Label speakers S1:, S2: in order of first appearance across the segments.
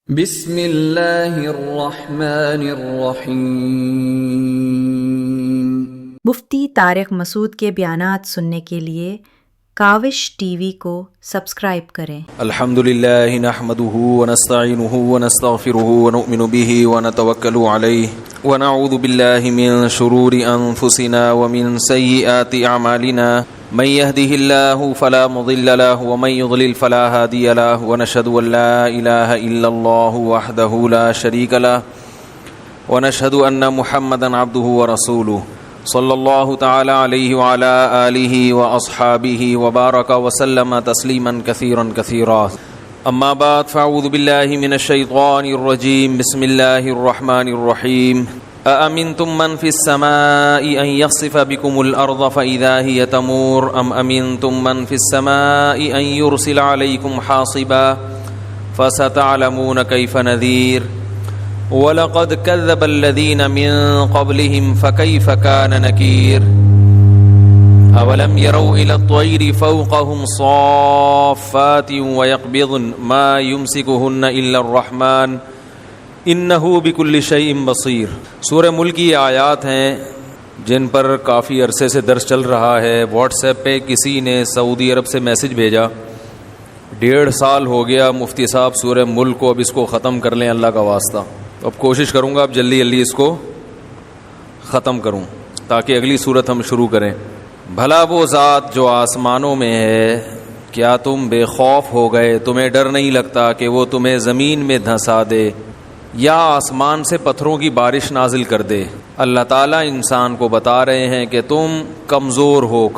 S1: بسم اللہ الرحمن الرحیم۔
S2: مفتی طارق مسعود کے بیانات سننے کے لیے کاوش ٹی وی کو سبسکرائب کریں۔
S3: الحمدللہ نحمده ونستعینه ونستغفره ونؤمن به ونتوکل علیہ ونعوذ باللہ من شرور انفسنا ومن سیئات اعمالنا من يهده الله فلا مضل له ومن يضلل فلا هادي له ونشهد ان لا اله الا الله وحده لا شريك له ونشهد ان محمدا عبده ورسوله صلی اللہ تعالی علیہ وعلى آلہ واصحابہ وبارک وسلم تسلیما کثیرا کثیرا، اما بعد فاعوذ باللہ من الشیطان الرجیم، بسم اللہ الرحمن الرحیم۔ أأمنتم من في السماء أن يخسف بكم الأرض فإذا هي تمور أم أمنتم من في السماء أن يرسل عليكم حاصبا فستعلمون كيف نذير ولقد كذب الذين من قبلهم فكيف كان نكير أولم يروا إلى الطير فوقهم صافات ويقبضن ما يمسكهن إلا الرحمن انہو بکل شیء بصیر۔ سورہ ملک کی آیات ہیں جن پر کافی عرصے سے درس چل رہا ہے۔ واٹس ایپ پہ کسی نے سعودی عرب سے میسج بھیجا، 1.5 سال ہو گیا مفتی صاحب سورہ ملک کو، اب اس کو ختم کر لیں اللہ کا واسطہ۔ اب کوشش کروں گا اب جلدی اس کو ختم کروں تاکہ اگلی صورت ہم شروع کریں۔ بھلا وہ ذات جو آسمانوں میں ہے، کیا تم بے خوف ہو گئے؟ تمہیں ڈر نہیں لگتا کہ وہ تمہیں زمین میں دھنسا دے یا آسمان سے پتھروں کی بارش نازل کر دے؟ اللہ تعالیٰ انسان کو بتا رہے ہیں کہ تم کمزور ہو۔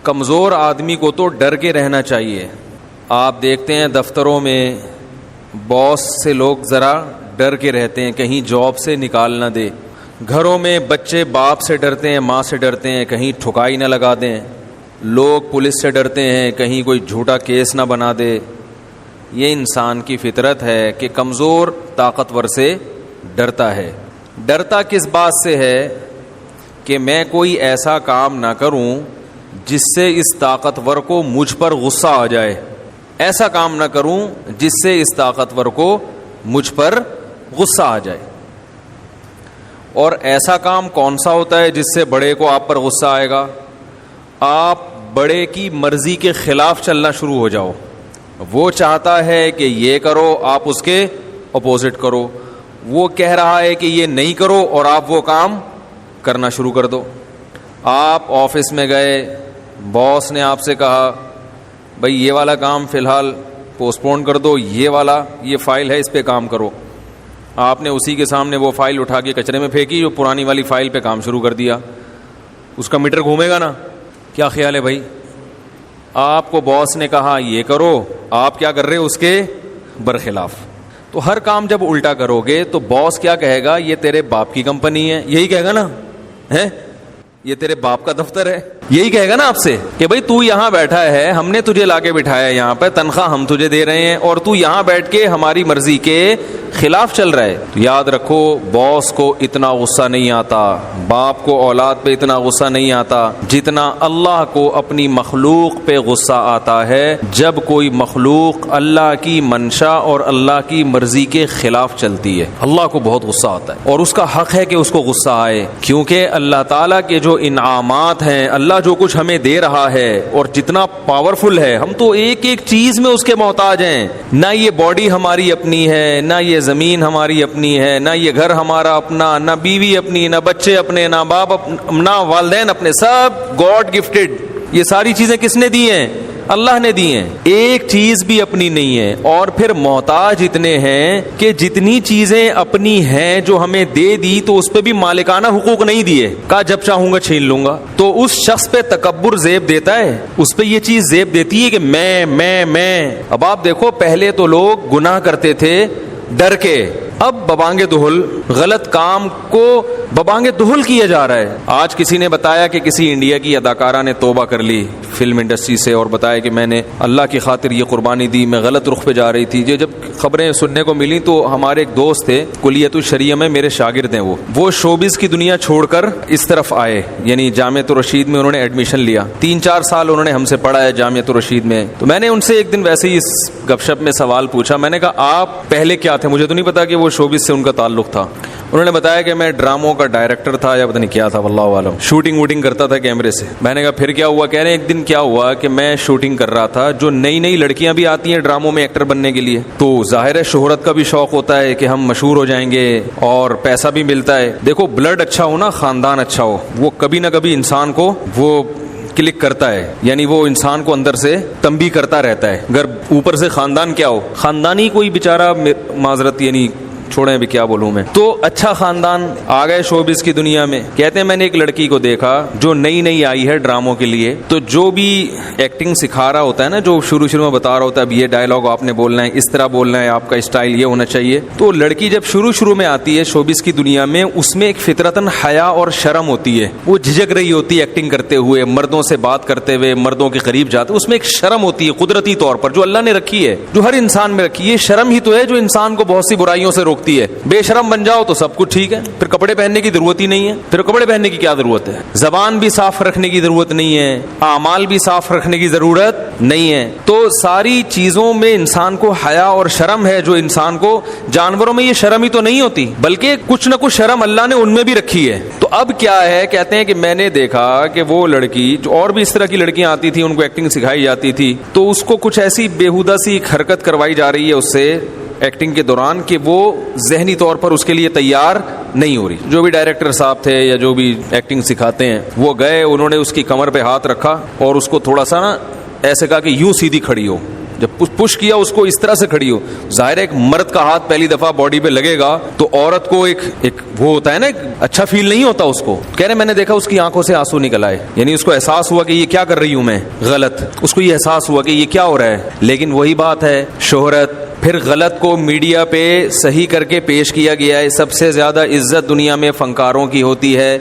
S3: کمزور آدمی کو تو ڈر کے رہنا چاہیے۔ آپ دیکھتے ہیں دفتروں میں باس سے لوگ ذرا ڈر کے رہتے ہیں کہیں جاب سے نکال نہ دے، گھروں میں بچے باپ سے ڈرتے ہیں، ماں سے ڈرتے ہیں کہیں ٹھکائی نہ لگا دیں، لوگ پولیس سے ڈرتے ہیں کہیں کوئی جھوٹا کیس نہ بنا دے۔ یہ انسان کی فطرت ہے کہ کمزور طاقتور سے ڈرتا ہے۔ ڈرتا کس بات سے ہے؟ کہ میں کوئی ایسا کام نہ کروں جس سے اس طاقتور کو مجھ پر غصہ آ جائے، ایسا کام نہ کروں جس سے اس طاقتور کو مجھ پر غصہ آ جائے۔ اور ایسا کام کون سا ہوتا ہے جس سے بڑے کو آپ پر غصہ آئے گا؟ آپ بڑے کی مرضی کے خلاف چلنا شروع ہو جاؤ۔ وہ چاہتا ہے کہ یہ کرو، آپ اس کے اپوزٹ کرو۔ وہ کہہ رہا ہے کہ یہ نہیں کرو اور آپ وہ کام کرنا شروع کر دو۔ آپ آفس میں گئے، باس نے آپ سے کہا بھائی یہ والا کام فی الحال پوسٹ پون کر دو، یہ فائل ہے اس پہ کام کرو۔ آپ نے اسی کے سامنے وہ فائل اٹھا کے کچرے میں پھینکی، جو پرانی والی فائل پہ کام شروع کر دیا۔ اس کا میٹر گھومے گا نا؟ کیا خیال ہے بھائی؟ آپ کو باس نے کہا یہ کرو، آپ کیا کر رہے ہو؟ اس کے برخلاف۔ تو ہر کام جب الٹا کرو گے تو باس کیا کہے گا؟ یہ تیرے باپ کی کمپنی ہے، یہی کہے گا نا، ہے یہ تیرے باپ کا دفتر ہے، یہی کہے گا نا آپ سے کہ بھائی تو یہاں بیٹھا ہے، ہم نے تجھے لا کے بٹھایا ہے یہاں پہ، تنخواہ ہم تجھے دے رہے ہیں اور تو یہاں بیٹھ کے ہماری مرضی کے خلاف چل رہا ہے۔ تو یاد رکھو باس کو اتنا غصہ نہیں آتا، باپ کو اولاد پہ اتنا غصہ نہیں آتا جتنا اللہ کو اپنی مخلوق پہ غصہ آتا ہے جب کوئی مخلوق اللہ کی منشا اور اللہ کی مرضی کے خلاف چلتی ہے۔ اللہ کو بہت غصہ آتا ہے اور اس کا حق ہے کہ اس کو غصہ آئے، کیونکہ اللہ تعالیٰ کے جو انعامات ہیں، اللہ جو کچھ ہمیں دے رہا ہے اور جتنا پاورفل ہے، ہم تو ایک ایک چیز میں اس کے محتاج ہیں۔ نہ یہ باڈی ہماری اپنی ہے، نہ یہ زمین ہماری اپنی ہے، نہ یہ گھر ہمارا اپنا، نہ بیوی اپنی، نہ بچے اپنے، نہ باپ نہ والدین اپنے، سب گاڈ گفٹڈ۔ یہ ساری چیزیں کس نے دی ہیں؟ اللہ نے دی ہیں، ایک چیز بھی اپنی نہیں ہے۔ اور پھر محتاج اتنے ہیں کہ جتنی چیزیں اپنی ہیں جو ہمیں دے دی تو اس پہ بھی مالکانہ حقوق نہیں دیے، کہا جب چاہوں گا چھین لوں گا۔ تو اس شخص پہ تکبر زیب دیتا ہے، اس پہ یہ چیز زیب دیتی ہے کہ میں۔ اب آپ دیکھو پہلے تو لوگ گناہ کرتے تھے ڈر کے، اب ببانگ دہل غلط کام کو ببانگ دہل کیا جا رہا ہے۔ آج کسی نے بتایا کہ کسی انڈیا کی اداکارہ نے توبہ کر لی، فلم انڈسٹری سے اور بتایا کہ میں نے اللہ کی خاطر یہ قربانی دی, میں غلط رخ پہ جا رہی تھی. یہ جب خبریں سننے کو ملی تو ہمارے ایک دوست تھے کلیت الشریعہ میں, میرے شاگرد ہیں, وہ شوبز کی دنیا چھوڑ کر اس طرف آئے, یعنی جامعۃ الرشید میں انہوں نے ایڈمیشن لیا. 3-4 سال انہوں نے ہم سے پڑھا ہے جامعۃ الرشید میں. تو میں نے ان سے ایک دن ویسے ہی اس گپ شپ میں سوال پوچھا, میں نے کہا آپ پہلے کیا تھے؟ مجھے تو نہیں پتا کہ وہ شوبز سے ان کا تعلق تھا. انہوں نے بتایا کہ میں ڈراموں کا ڈائریکٹر تھا یا پتہ نہیں کیا تھا, واللہ عالم, شوٹنگ ووٹنگ کرتا تھا کیمرے سے. میں نے کہا پھر کیا ہوا؟ کہہ رہے ایک دن کیا ہوا کہ میں شوٹنگ کر رہا تھا, جو نئی لڑکیاں بھی آتی ہیں ڈراموں میں ایکٹر بننے کے لیے, تو ظاہر ہے شہرت کا بھی شوق ہوتا ہے کہ ہم مشہور ہو جائیں گے اور پیسہ بھی ملتا ہے. دیکھو بلڈ اچھا ہو نا, خاندان اچھا ہو, وہ کبھی نہ کبھی انسان کو وہ کلک کرتا ہے, یعنی وہ انسان کو اندر سے تنبیہ کرتا رہتا ہے. اگر اوپر سے خاندان کیا ہو, خاندانی کوئی بیچارہ, معذرت یعنی چھوڑیں ابھی کیا بولوں میں, تو اچھا خاندان آ گئے شوبز کی دنیا میں. کہتے ہیں میں نے ایک لڑکی کو دیکھا جو نئی آئی ہے ڈراموں کے لیے, تو جو بھی ایکٹنگ سکھا رہا ہوتا ہے نا, جو شروع میں بتا رہا ہوتا ہے اب یہ ڈائلاگ آپ نے بولنا ہے, اس طرح بولنا ہے, آپ کا اسٹائل یہ ہونا چاہیے, تو لڑکی جب شروع میں آتی ہے شوبز کی دنیا میں, اس میں ایک فطرتاً حیا اور شرم ہوتی ہے. وہ جھجک رہی ہوتی ہے ایکٹنگ کرتے ہوئے, مردوں سے بات کرتے ہوئے, مردوں کے قریب جاتے, اس میں ایک شرم ہوتی ہے قدرتی طور پر جو اللہ نے رکھی ہے, جو ہر انسان میں رکھی ہے. شرم ہی تو ہے جو انسان کو بہت سی برائیوں سے روکتی ہے. بے شرم بن جاؤ تو سب کچھ ٹھیک ہے, پھر کپڑے پہننے کی ضرورت ہی نہیں ہے. پھر کپڑے پہننے کی کیا ضرورت ہے؟ زبان بھی صاف رکھنے کی ضرورت نہیں ہے, اعمال بھی صاف رکھنے کی ضرورت نہیں ہے. تو ساری چیزوں میں انسان کو حیا اور شرم ہے, جو انسان کو, جانوروں میں یہ شرم ہی تو نہیں ہوتی, بلکہ کچھ نہ کچھ شرم اللہ نے ان میں بھی رکھی ہے. تو اب کیا ہے, کہتے ہیں کہ میں نے دیکھا کہ وہ لڑکی, جو اور بھی اس طرح کی لڑکیاں آتی تھیں, ان کو ایکٹنگ سکھائی جاتی تھی, تو اس کو کچھ ایسی بےہودہ سی حرکت کروائی جا رہی ہے اس سے ایکٹنگ کے دوران کہ وہ ذہنی طور پر اس کے لیے تیار نہیں ہو رہی. جو بھی ڈائریکٹر صاحب تھے یا جو بھی ایکٹنگ سکھاتے ہیں, وہ گئے, انہوں نے اس کی کمر پہ ہاتھ رکھا اور اس کو تھوڑا سا نا ایسے کہا کہ یوں سیدھی کھڑی ہو. جب پش کیا اس کو اس طرح سے کھڑی ہو, ظاہر ہے ایک مرد کا ہاتھ پہلی دفعہ باڈی پہ لگے گا تو عورت کو ایک وہ ہوتا ہے نا, اچھا فیل نہیں ہوتا اس کو. کہہ رہے میں نے دیکھا اس کی آنکھوں سے آنسو نکل آئے, یعنی اس کو احساس ہوا کہ یہ کیا کر رہی ہوں میں غلط, اس کو یہ احساس ہوا کہ یہ کیا ہو رہا ہے. لیکن وہی بات ہے, شہرت, پھر غلط کو میڈیا پہ صحیح کر کے پیش کیا گیا ہے. سب سے زیادہ عزت دنیا میں فنکاروں کی ہوتی ہے,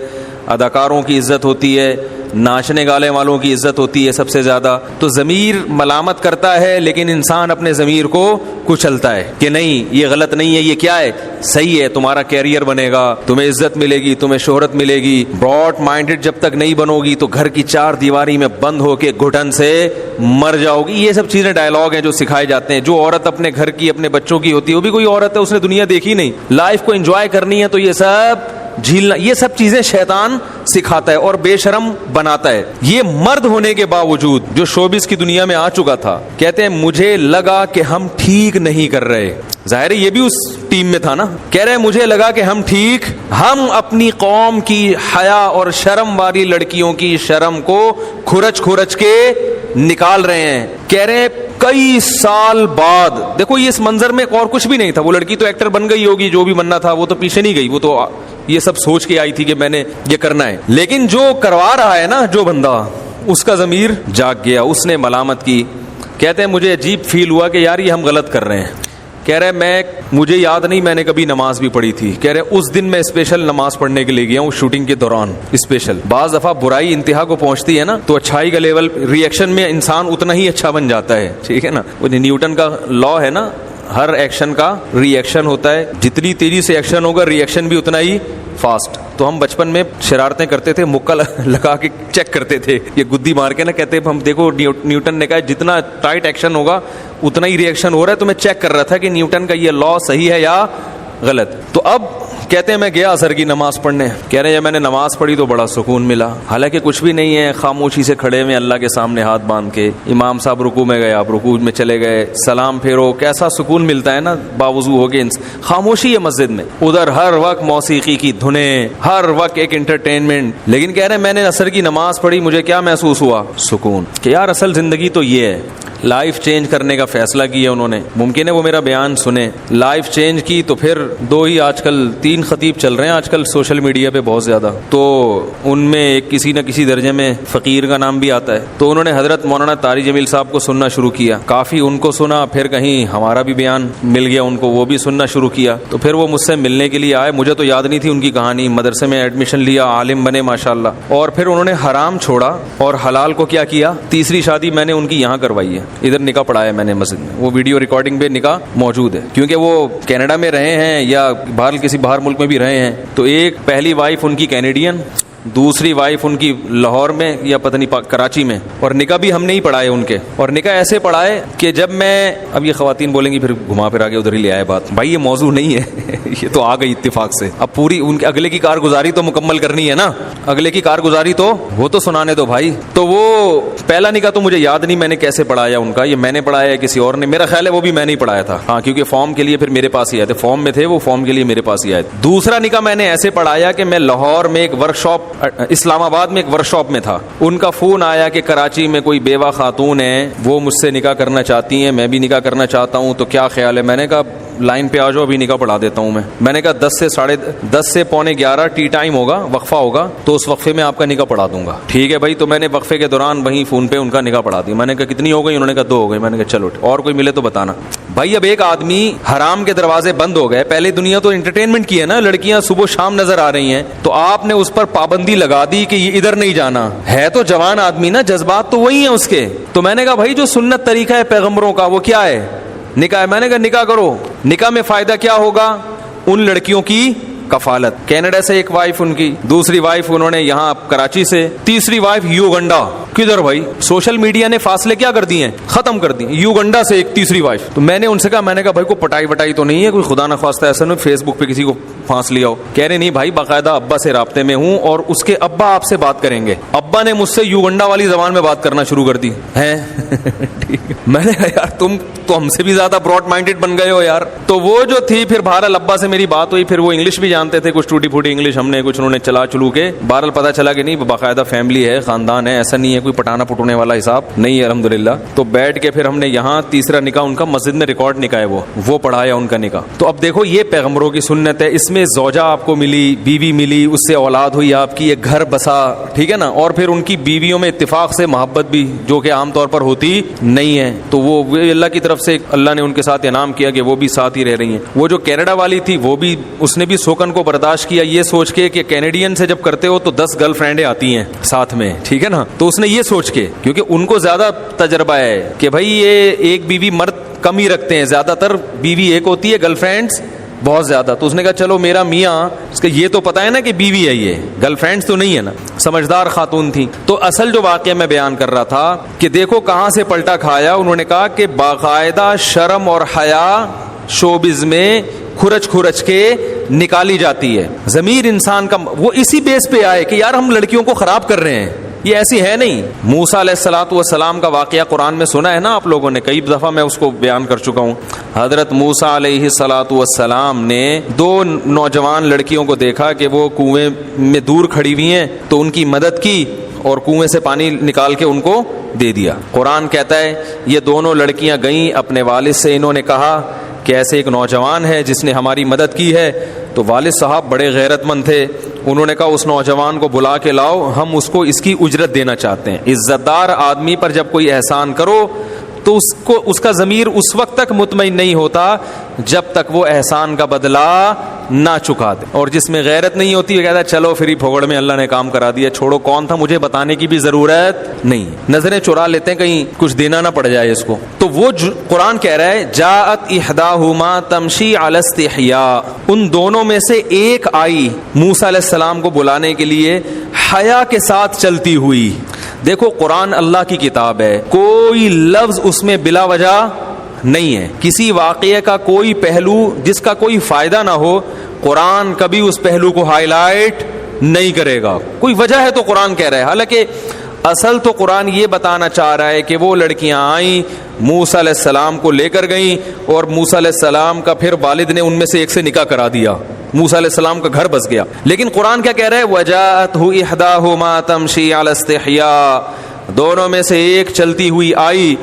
S3: اداکاروں کی عزت ہوتی ہے, ناچنے گانے والوں کی عزت ہوتی ہے سب سے زیادہ. تو ضمیر ملامت کرتا ہے, لیکن انسان اپنے ضمیر کو کچلتا ہے کہ نہیں یہ غلط نہیں ہے, یہ کیا ہے, صحیح ہے, تمہارا کیریئر بنے گا, تمہیں عزت ملے گی, تمہیں شہرت ملے گی. براڈ مائنڈڈ جب تک نہیں بنو گی تو گھر کی 4 دیواری میں بند ہو کے گھٹن سے مر جاؤ گی. یہ سب چیزیں ڈائلاگ ہیں جو سکھائے جاتے ہیں. جو عورت اپنے گھر کی, اپنے بچوں کی ہوتی ہے, وہ بھی کوئی عورت ہے, اس نے دنیا دیکھی نہیں, لائف کو انجوائے کرنی ہے, تو یہ سب جھیلنا, یہ سب چیزیں شیطان سکھاتا ہے اور بے شرم بناتا ہے. یہ مرد ہونے کے باوجود جو شوبز کی دنیا میں آ چکا تھا, کہتے ہیں مجھے لگا کہ ہم ٹھیک نہیں کر رہے. ظاہر ہے یہ بھی اس ٹیم میں تھا نا. کہہ رہے مجھے لگا کہ ہم اپنی قوم کی حیا اور شرم والی لڑکیوں کی شرم کو کھرچ کے نکال رہے ہیں. کہہ رہے کئی سال بعد, دیکھو یہ اس منظر میں اور کچھ بھی نہیں تھا, وہ لڑکی تو ایکٹر بن گئی ہوگی, جو بھی بننا تھا, وہ تو پیچھے نہیں گئی, وہ تو یہ سب سوچ کے آئی تھی کہ میں نے یہ کرنا ہے. لیکن جو کروا رہا ہے نا, جو بندہ, اس کا ضمیر جاگ گیا, اس نے ملامت کی. کہتے ہیں مجھے عجیب فیل ہوا کہ یار یہ ہم غلط کر رہے ہیں. کہہ رہے مجھے یاد نہیں میں نے کبھی نماز بھی پڑھی تھی. کہہ رہے اس دن میں اسپیشل نماز پڑھنے کے لیے گیا ہوں شوٹنگ کے دوران اسپیشل. بعض دفعہ برائی انتہا کو پہنچتی ہے نا, تو اچھائی کا لیول ری ایکشن میں انسان اتنا ہی اچھا بن جاتا ہے, ٹھیک ہے نا. وہ نیوٹن کا لا ہے نا, ہر ایکشن کا ری ایکشن ہوتا ہے, جتنی تیزی سے ایکشن ہوگا ری ایکشن بھی اتنا ہی فاسٹ. تو ہم بچپن میں شرارتیں کرتے تھے, مکہ لگا کے چیک کرتے تھے, یہ گدی مار کے نا, کہتے ہم دیکھو نیوٹن نے کہا جتنا ٹائٹ ایکشن ہوگا اتنا ہی ری ایکشن ہو رہا ہے. تو میں چیک کر رہا تھا کہ نیوٹن کا یہ لا صحیح ہے یا غلط. تو اب کہتے ہیں میں گیا اثر کی نماز پڑھنے. کہہ رہے ہیں میں نے نماز پڑھی تو بڑا سکون ملا, حالانکہ کچھ بھی نہیں ہے, خاموشی سے کھڑے ہوئے اللہ کے سامنے ہاتھ باندھ کے. امام صاحب رکوع میں گئے, آپ رکوع میں چلے گئے, سلام پھیرو, کیسا سکون ملتا ہے نا باوضو ہو کے. خاموشی ہے مسجد میں, ادھر ہر وقت موسیقی کی دھنیں, ہر وقت ایک انٹرٹینمنٹ. لیکن کہہ رہے ہیں میں نے اثر کی نماز پڑھی, مجھے کیا محسوس ہوا, سکون, کہ یار اصل زندگی تو یہ ہے. لائف چینج کرنے کا فیصلہ کیا انہوں نے. ممکن ہے وہ میرا بیان سنیں. لائف چینج کی تو پھر 2 ہی آج کل 3 خطیب چل رہے ہیں آج کل سوشل میڈیا پہ بہت زیادہ, تو ان میں ایک کسی نہ کسی درجے میں فقیر کا نام بھی آتا ہے. تو انہوں نے حضرت مولانا طارق جمیل صاحب کو سننا شروع کیا, کافی ان کو سنا, پھر کہیں ہمارا بھی بیان مل گیا ان کو, وہ بھی سننا شروع کیا. تو پھر وہ مجھ سے ملنے کے لیے آئے. مجھے تو یاد نہیں تھی ان کی کہانی. مدرسے میں ایڈمیشن لیا, عالم بنے ماشاءاللہ, اور پھر انہوں نے حرام چھوڑا اور حلال کو کیا کیا. تیسری شادی میں نے ان کی یہاں کروائی ہے, ادھر نکاح پڑھایا میں نے مسجد میں. وہ ویڈیو ریکارڈنگ پہ نکاح موجود ہے, کیونکہ وہ کینیڈا میں رہے ہیں یا کسی باہر ملک میں بھی رہے ہیں. تو ایک پہلی وائف ان کی کینیڈین, دوسری وائف ان کی لاہور میں یا پتہ نہیں کراچی میں, اور نکاح بھی ہم نے ہی پڑھائے ان کے. اور نکاح ایسے پڑھائے کہ جب میں, اب یہ خواتین بولیں گی پھر گھما پھرا کے ادھر ہی لے آئے بات, بھائی یہ موضوع نہیں ہے یہ تو آ گئی اتفاق سے. اب پوری ان کے اگلے کی کارگزاری تو مکمل کرنی ہے نا, اگلے کی کارگزاری تو وہ تو سنانے دو بھائی. تو وہ پہلا نکاح تو مجھے یاد نہیں میں نے کیسے پڑھایا ان کا, یہ میں نے پڑھایا ہے کسی اور نے, میرا خیال ہے وہ بھی میں نے ہی پڑھایا تھا. ہاں کیونکہ فارم کے لیے پھر میرے پاس ہی آئے تھے, فارم میں تھے وہ, فارم کے لیے میرے پاس ہی آئے تھے. دوسرا نکاح میں نے ایسے پڑھایا کہ میں لاہور میں ایک ورک شاپ, اسلام آباد میں ایک ورک شاپ میں تھا. ان کا فون آیا کہ کراچی میں کوئی بیوہ خاتون ہے, وہ مجھ سے نکاح کرنا چاہتی ہیں, میں بھی نکاح کرنا چاہتا ہوں, تو کیا خیال ہے. میں نے کہا لائن پہ آ جاؤ, ابھی نکاح پڑھا دیتا ہوں میں نے کہا 10 سے 10:45 ٹی ٹائم ہوگا, وقفہ ہوگا, تو اس وقفے میں آپ کا نکاح پڑھا دوں گا. ٹھیک ہے بھائی. تو میں نے وقفے کے دوران وہیں فون پہ ان کا نکاح پڑھا دیا. میں نے کہا کتنی ہو گئی, انہوں نے کہا 2 ہو گئی. میں نے کہا چلو اور کوئی ملے تو بتانا. بھائی اب ایک آدمی, حرام کے دروازے بند ہو گئے. پہلے دنیا تو انٹرٹینمنٹ کی ہے نا, لڑکیاں صبح شام نظر آ رہی ہیں, تو آپ نے اس پر پابندی لگا دی کہ یہ ادھر نہیں جانا. ہے تو جوان آدمی نا, جذبات تو وہی ہیں اس کے. تو میں نے کہا بھائی جو سنت طریقہ ہے پیغمبروں کا وہ کیا ہے, نکاح ہے. میں نے کہا نکاح کرو. نکاح میں فائدہ کیا ہوگا, ان لڑکیوں کی کفالت. کینیڈا سے ایک وائف ان کی, دوسری وائف انہوں نے یہاں کراچی سے, تیسری وائف یوگنڈا. کدھر بھائی, سوشل میڈیا نے فاصلے کیا کر دیے ہیں, ختم کر دیے. یوگنڈا سے ایک تیسری وائف. تو میں نے ان سے کہا, میں نے کہا بھائی کو پٹائی تو نہیں ہے, کوئی خدا نہ خواستہ ایسا نہیں فیس بک پہ کسی کو پھانس لیا ہو. کہہ رہے نہیں بھائی, باقاعدہ ابا سے رابطے میں ہوں اور اس کے ابا آپ سے بات کریں گے. ابا نے مجھ سے یوگنڈا والی زبان میں بات کرنا شروع کر دی ہے. میں نے کہا یار تم تو ہم سے بھی زیادہ براڈ مائنڈیڈ بن گئے ہو یار. تو وہ جو تھی, پھر بہرحال ابا سے میری بات ہوئی, پھر وہ انگلش بھی جانتے تھے, کچھ ٹوٹی پھوٹی انگلش ہم نے, کچھ انہوں نے چلا چلو کے, بہرحال پتا چلا کہ نہیں باقاعدہ فیملی ہے, خاندان ہے, ایسا نہیں ہے کوئی پٹانا پٹونے والا حساب نہیں ہے الحمدللہ. تو بیٹھ کے پھر ہم نے یہاں تیسرا نکاح ان کا مسجد میں ریکارڈ نکاح ہے وہ پڑھایا ان کا نکاح. تو اب دیکھو یہ پیغمبروں کی سنت ہے. اس میں زوجہ آپ کو ملی, بیوی ملی, اس سے اولاد ہوئی آپ کی, ایک گھر بسا, ٹھیک ہے نا, اور پھر ان کی بیویوں میں اتفاق سے محبت بھی, جو کہ عام طور پر ہوتی نہیں ہے. تو وہ اللہ کی طرف سے اللہ نے ان کے ساتھ انعام کیا کہ وہ بھی ساتھ ہی رہ رہی ہیں. وہ جو کینیڈا والی تھی وہ بھی, اس نے بھی سوکن کو برداشت کیا, یہ سوچ کے کہ کینیڈین سے جب کرتے ہو تو 10 گرل فرینڈیں آتی ہیں ساتھ میں, ٹھیک ہے نا. تو اس نے یہ سوچ کے, کیونکہ ان کو زیادہ تجربہ ہے کہ بھائی یہ ایک بیوی مرد کم ہی رکھتے ہیں, زیادہ تر بیوی ایک ہوتی ہے, گرل فرینڈز بہت زیادہ. تو اس نے کہا چلو میرا میاں, اس کا یہ تو پتا ہے نا کہ بیوی ہے, یہ گرل فرینڈز تو نہیں ہے نا, سمجھدار خاتون تھی. تو اصل جو واقعہ میں بیان کر رہا تھا کہ دیکھو کہاں سے پلٹا کھایا. انہوں نے کہا کہ باقاعدہ شرم اور حیا شوبز میں کھرچ کے نکالی جاتی ہے. ضمیر انسان کا وہ اسی بیس پہ آئے کہ یار ہم لڑکیوں کو خراب کر رہے ہیں, یہ ایسی ہے نہیں. موسیٰ علیہ الصلوۃ والسلام کا واقعہ قرآن میں سنا ہے نا آپ لوگوں نے, کئی دفعہ میں اس کو بیان کر چکا ہوں. حضرت موسیٰ علیہ الصلوۃ والسلام نے 2 نوجوان لڑکیوں کو دیکھا کہ وہ کنویں میں دور کھڑی ہوئی ہیں, تو ان کی مدد کی اور کنویں سے پانی نکال کے ان کو دے دیا. قرآن کہتا ہے یہ دونوں لڑکیاں گئیں اپنے والد سے, انہوں نے کہا کہ ایسے ایک نوجوان ہے جس نے ہماری مدد کی ہے. تو والد صاحب بڑے غیرت مند تھے, انہوں نے کہا اس نوجوان کو بلا کے لاؤ, ہم اس کو اس کی اجرت دینا چاہتے ہیں. عزت دار آدمی پر جب کوئی احسان کرو تو اس کا ضمیر اس وقت تک مطمئن نہیں ہوتا جب تک وہ احسان کا بدلہ نہ چکا دے. اور جس میں غیرت نہیں ہوتی وہ کہتا ہے چلو فری پھوگڑ میں اللہ نے کام کرا دیا, چھوڑو کون تھا, مجھے بتانے کی بھی ضرورت نہیں. نظریں چرا لیتے ہیں کہیں کچھ دینا نہ پڑ جائے اس کو. تو وہ قرآن کہہ رہا ہے جاءت احداہما تمشی علی استحیاء, ان دونوں میں سے ایک آئی موسیٰ علیہ السلام کو بلانے کے لیے حیا کے ساتھ چلتی ہوئی. دیکھو قرآن اللہ کی کتاب ہے, کوئی لفظ اس میں بلا وجہ نہیں ہے. کسی واقعے کا کوئی پہلو جس کا کوئی فائدہ نہ ہو, قرآن کبھی اس پہلو کو ہائی لائٹ نہیں کرے گا. کوئی وجہ ہے تو قرآن کہہ رہا ہے. حالانکہ اصل تو قرآن یہ بتانا چاہ رہا ہے کہ وہ لڑکیاں آئیں, موسیٰ علیہ السلام کو لے کر گئیں, اور موسیٰ علیہ السلام کا پھر والد نے ان میں سے ایک سے نکاح کرا دیا, موسیٰ علیہ السلام کا گھر بس گیا. لیکن قرآن کیا کہہ رہا ہے وَجَاءَتْهُ إِحْدَاهُمَا تَمْشِي عَلَى اسْتِحْيَاءٍ, دونوں میں سے ایک چلتی ہوئی آئی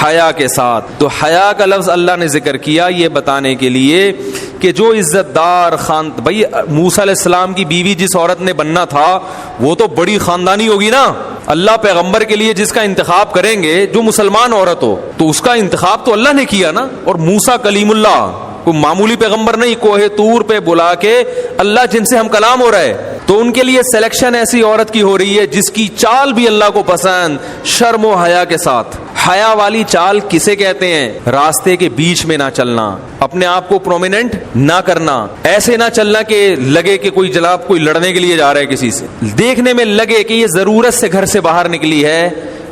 S3: حیا کے ساتھ. تو حیا کا لفظ اللہ نے ذکر کیا یہ بتانے کے لیے کہ جو عزت دار بھائی موسیٰ علیہ السلام کی بیوی جس عورت نے بننا تھا وہ تو بڑی خاندانی ہوگی نا. اللہ پیغمبر کے لیے جس کا انتخاب کریں گے جو مسلمان عورت ہو تو اس کا انتخاب تو اللہ نے کیا نا. اور موسیٰ کلیم اللہ کوئی معمولی پیغمبر نہیں, کوہ طور پہ بلا کے اللہ جن سے ہم کلام ہو رہا ہے تو ان کے لیے سلیکشن ایسی عورت کی ہو رہی ہے جس کی چال بھی اللہ کو پسند, شرم و حیا کے ساتھ. حیا والی چال کسے کہتے ہیں؟ راستے کے بیچ میں نہ چلنا, اپنے آپ کو پرومیننٹ نہ کرنا, ایسے نہ چلنا کہ لگے کہ کوئی جناب کوئی لڑنے کے لیے جا رہا ہے کسی سے, دیکھنے میں لگے کہ یہ ضرورت سے گھر سے باہر نکلی ہے,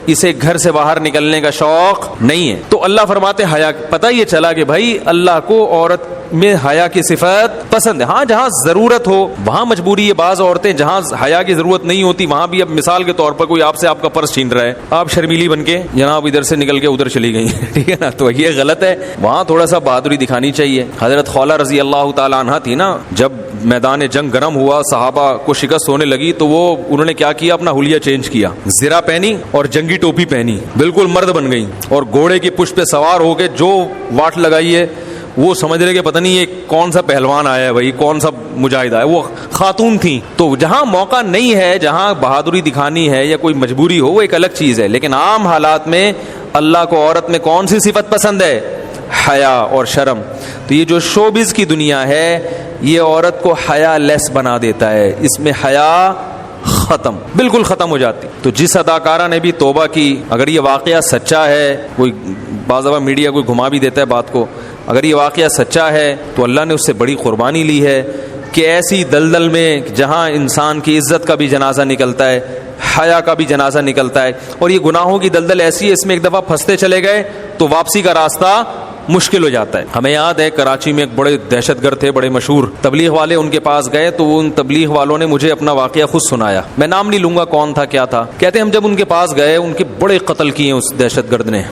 S3: اسے گھر سے باہر نکلنے کا شوق نہیں ہے. تو اللہ فرماتے حیا, پتہ یہ چلا کہ بھائی اللہ کو عورت میں حیا کی صفت پسند ہے. ہاں جہاں ضرورت ہو وہاں مجبوری ہے, بعض عورتیں جہاں حیا کی ضرورت نہیں ہوتی وہاں بھی, اب مثال کے طور پر کوئی آپ سے آپ کا پرس چھین رہا ہے, آپ شرمیلی بن کے جناب ادھر سے نکل کے ادھر چلی گئی, ٹھیک ہے نا, تو یہ غلط ہے. وہاں تھوڑا سا بہادری دکھانی چاہیے. حضرت خولہ رضی اللہ تعالی عنہا تھی نا, جب میدان جنگ گرم ہوا صحابہ کو شکست ہونے لگی تو وہ انہوں نے کیا کیا, اپنا حلیہ چینج کیا, زرہ پہنی اور جنگی ٹوپی پہنی, بالکل مرد بن گئی, اور گھوڑے کی پشت پہ سوار ہو کے جو واٹ لگائی ہے وہ سمجھ رہے کہ پتہ نہیں یہ کون سا پہلوان آیا ہے بھائی, کون سا مجاہد آیا. وہ خاتون تھیں. تو جہاں موقع نہیں ہے, جہاں بہادری دکھانی ہے یا کوئی مجبوری ہو وہ ایک الگ چیز ہے, لیکن عام حالات میں اللہ کو عورت میں کون سی صفت پسند ہے؟ حیا اور شرم. تو یہ جو شوبز کی دنیا ہے یہ عورت کو حیا لیس بنا دیتا ہے, اس میں حیا ختم, بالکل ختم ہو جاتی. تو جس اداکارہ نے بھی توبہ کی, اگر یہ واقعہ سچا ہے, کوئی بعض دفعہ میڈیا کوئی گھما بھی دیتا ہے بات کو, اگر یہ واقعہ سچا ہے تو اللہ نے اس سے بڑی قربانی لی ہے کہ ایسی دلدل میں جہاں انسان کی عزت کا بھی جنازہ نکلتا ہے, حیا کا بھی جنازہ نکلتا ہے, اور یہ گناہوں کی دلدل ایسی ہے اس میں ایک دفعہ پھنستے چلے گئے تو واپسی کا راستہ مشکل ہو جاتا ہے. ہمیں یاد ہے کراچی میں ایک بڑے دہشت گرد تھے, بڑے مشہور تبلیغ والے, ان کے پاس گئے تو ان تبلیغ والوں نے مجھے اپنا واقعہ خود سنایا, میں نام نہیں لوں گا کون تھا کیا تھا. کہتے ہیں ہم جب ان کے پاس گئے ان کے بڑے قتل کیے اس دہشت گرد نے.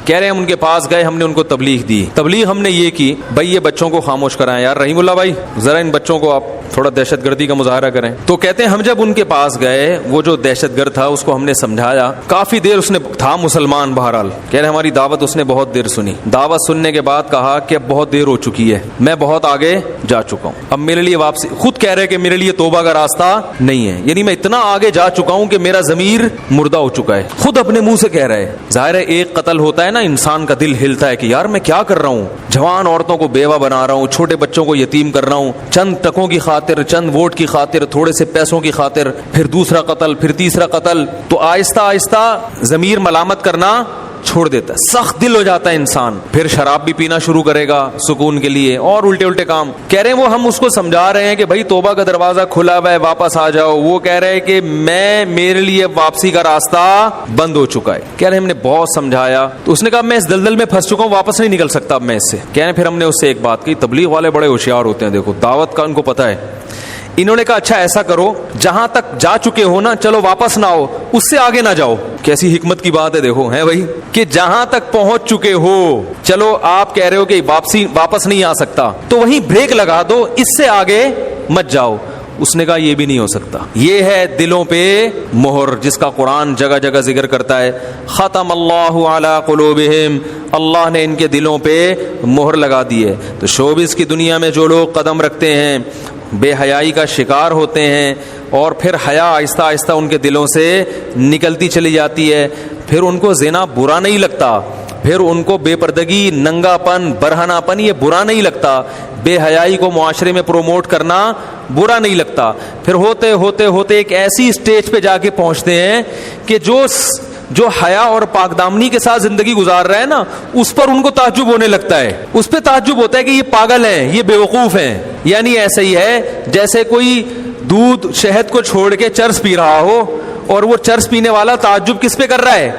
S3: کہہ رہے ہیں ہم ان کے پاس گئے, ہم نے ان کو تبلیغ دی. تبلیغ ہم نے یہ کی بھائی یہ بچوں کو خاموش کرائیں, یار رحیم اللہ بھائی ذرا ان بچوں کو آپ تھوڑا دہشت گردی کا مظاہرہ کریں. تو کہتے ہیں ہم جب ان کے پاس گئے, وہ جو دہشت گرد تھا اس کو ہم نے سمجھایا, کافی دیر اس نے تھا مسلمان بہرحال, کہہ رہے ہماری دعوت اس نے بہت دیر سنی. دعوت سننے کے بعد کہا کہ اب بہت دیر ہو چکی ہے, میں بہت آگے جا چکا ہوں, اب میرے لیے واپسی, خود کہہ رہے کہ میرے لیے توبہ کا راستہ نہیں ہے, یعنی میں اتنا آگے جا چکا ہوں کہ میرا ضمیر مردہ ہو چکا ہے. خود اپنے منہ سے کہہ رہے. ظاہر ہے ایک قتل ہوتا ہے نا, انسان کا دل ہلتا ہے کہ یار میں کیا کر رہا ہوں, جوان عورتوں کو بیوہ بنا رہا ہوں, چھوٹے بچوں کو یتیم کر رہا ہوں, چند ٹکوں کی خاطر, چند ووٹ کی خاطر, تھوڑے سے پیسوں کی خاطر, پھر دوسرا قتل, پھر تیسرا قتل. تو آہستہ آہستہ ضمیر ملامت کرنا چھوڑ دیتا ہے, سخت دل ہو جاتا ہے انسان, پھر شراب بھی پینا شروع کرے گا سکون کے لیے, اور الٹے الٹے کام. کہہ رہے ہیں وہ ہم اس کو سمجھا رہے ہیں کہ بھائی توبہ کا دروازہ کھلا ہوا ہے, واپس آ جاؤ. وہ کہہ رہے ہیں کہ میرے لیے واپسی کا راستہ بند ہو چکا ہے. کہہ رہے ہیں ہم نے بہت سمجھایا, تو اس نے کہا میں اس دلدل میں پھنس چکا ہوں, واپس نہیں نکل سکتا اب میں اس سے. کہہ رہے ہیں پھر ہم نے اس سے ایک بات کی, تبلیغ والے بڑے ہوشیار ہوتے ہیں, دیکھو دعوت کا ان کو پتہ ہے. انہوں نے کہا اچھا ایسا کرو, جہاں تک جا چکے ہو نا چلو واپس نہ آؤ, اس سے آگے نہ جاؤ. کیسی حکمت کی بات ہے دیکھو, ہے بھائی, کہ جہاں تک پہنچ چکے ہو چلو, آپ کہہ رہے ہو کہ واپس نہیں آ سکتا تو وہیں بریک لگا دو, اس سے آگے مت جاؤ. اس نے کہا یہ بھی نہیں ہو سکتا. یہ ہے دلوں پہ مہر جس کا قرآن جگہ جگہ ذکر کرتا ہے, ختم اللہ علی قلوبہم, اللہ نے ان کے دلوں پہ مہر لگا دی ہے. تو شوبز کی دنیا میں جو لوگ قدم رکھتے ہیں بے حیائی کا شکار ہوتے ہیں, اور پھر حیا آہستہ آہستہ ان کے دلوں سے نکلتی چلی جاتی ہے, پھر ان کو زنا برا نہیں لگتا, پھر ان کو بے پردگی, ننگا پن, برہنہ پن یہ برا نہیں لگتا, بے حیائی کو معاشرے میں پروموٹ کرنا برا نہیں لگتا. پھر ہوتے ہوتے ہوتے ایک ایسی اسٹیج پہ جا کے پہنچتے ہیں کہ جو حیا اور پاک دامنی کے ساتھ زندگی گزار رہا ہے نا, اس پر ان کو تعجب ہونے لگتا ہے, اس پہ تعجب ہوتا ہے کہ یہ پاگل ہیں, یہ بیوقوف ہیں. یعنی ایسا ہی ہے جیسے کوئی دودھ شہد کو چھوڑ کے چرس پی رہا ہو, اور وہ چرس پینے والا تعجب کس پہ کر رہا ہے؟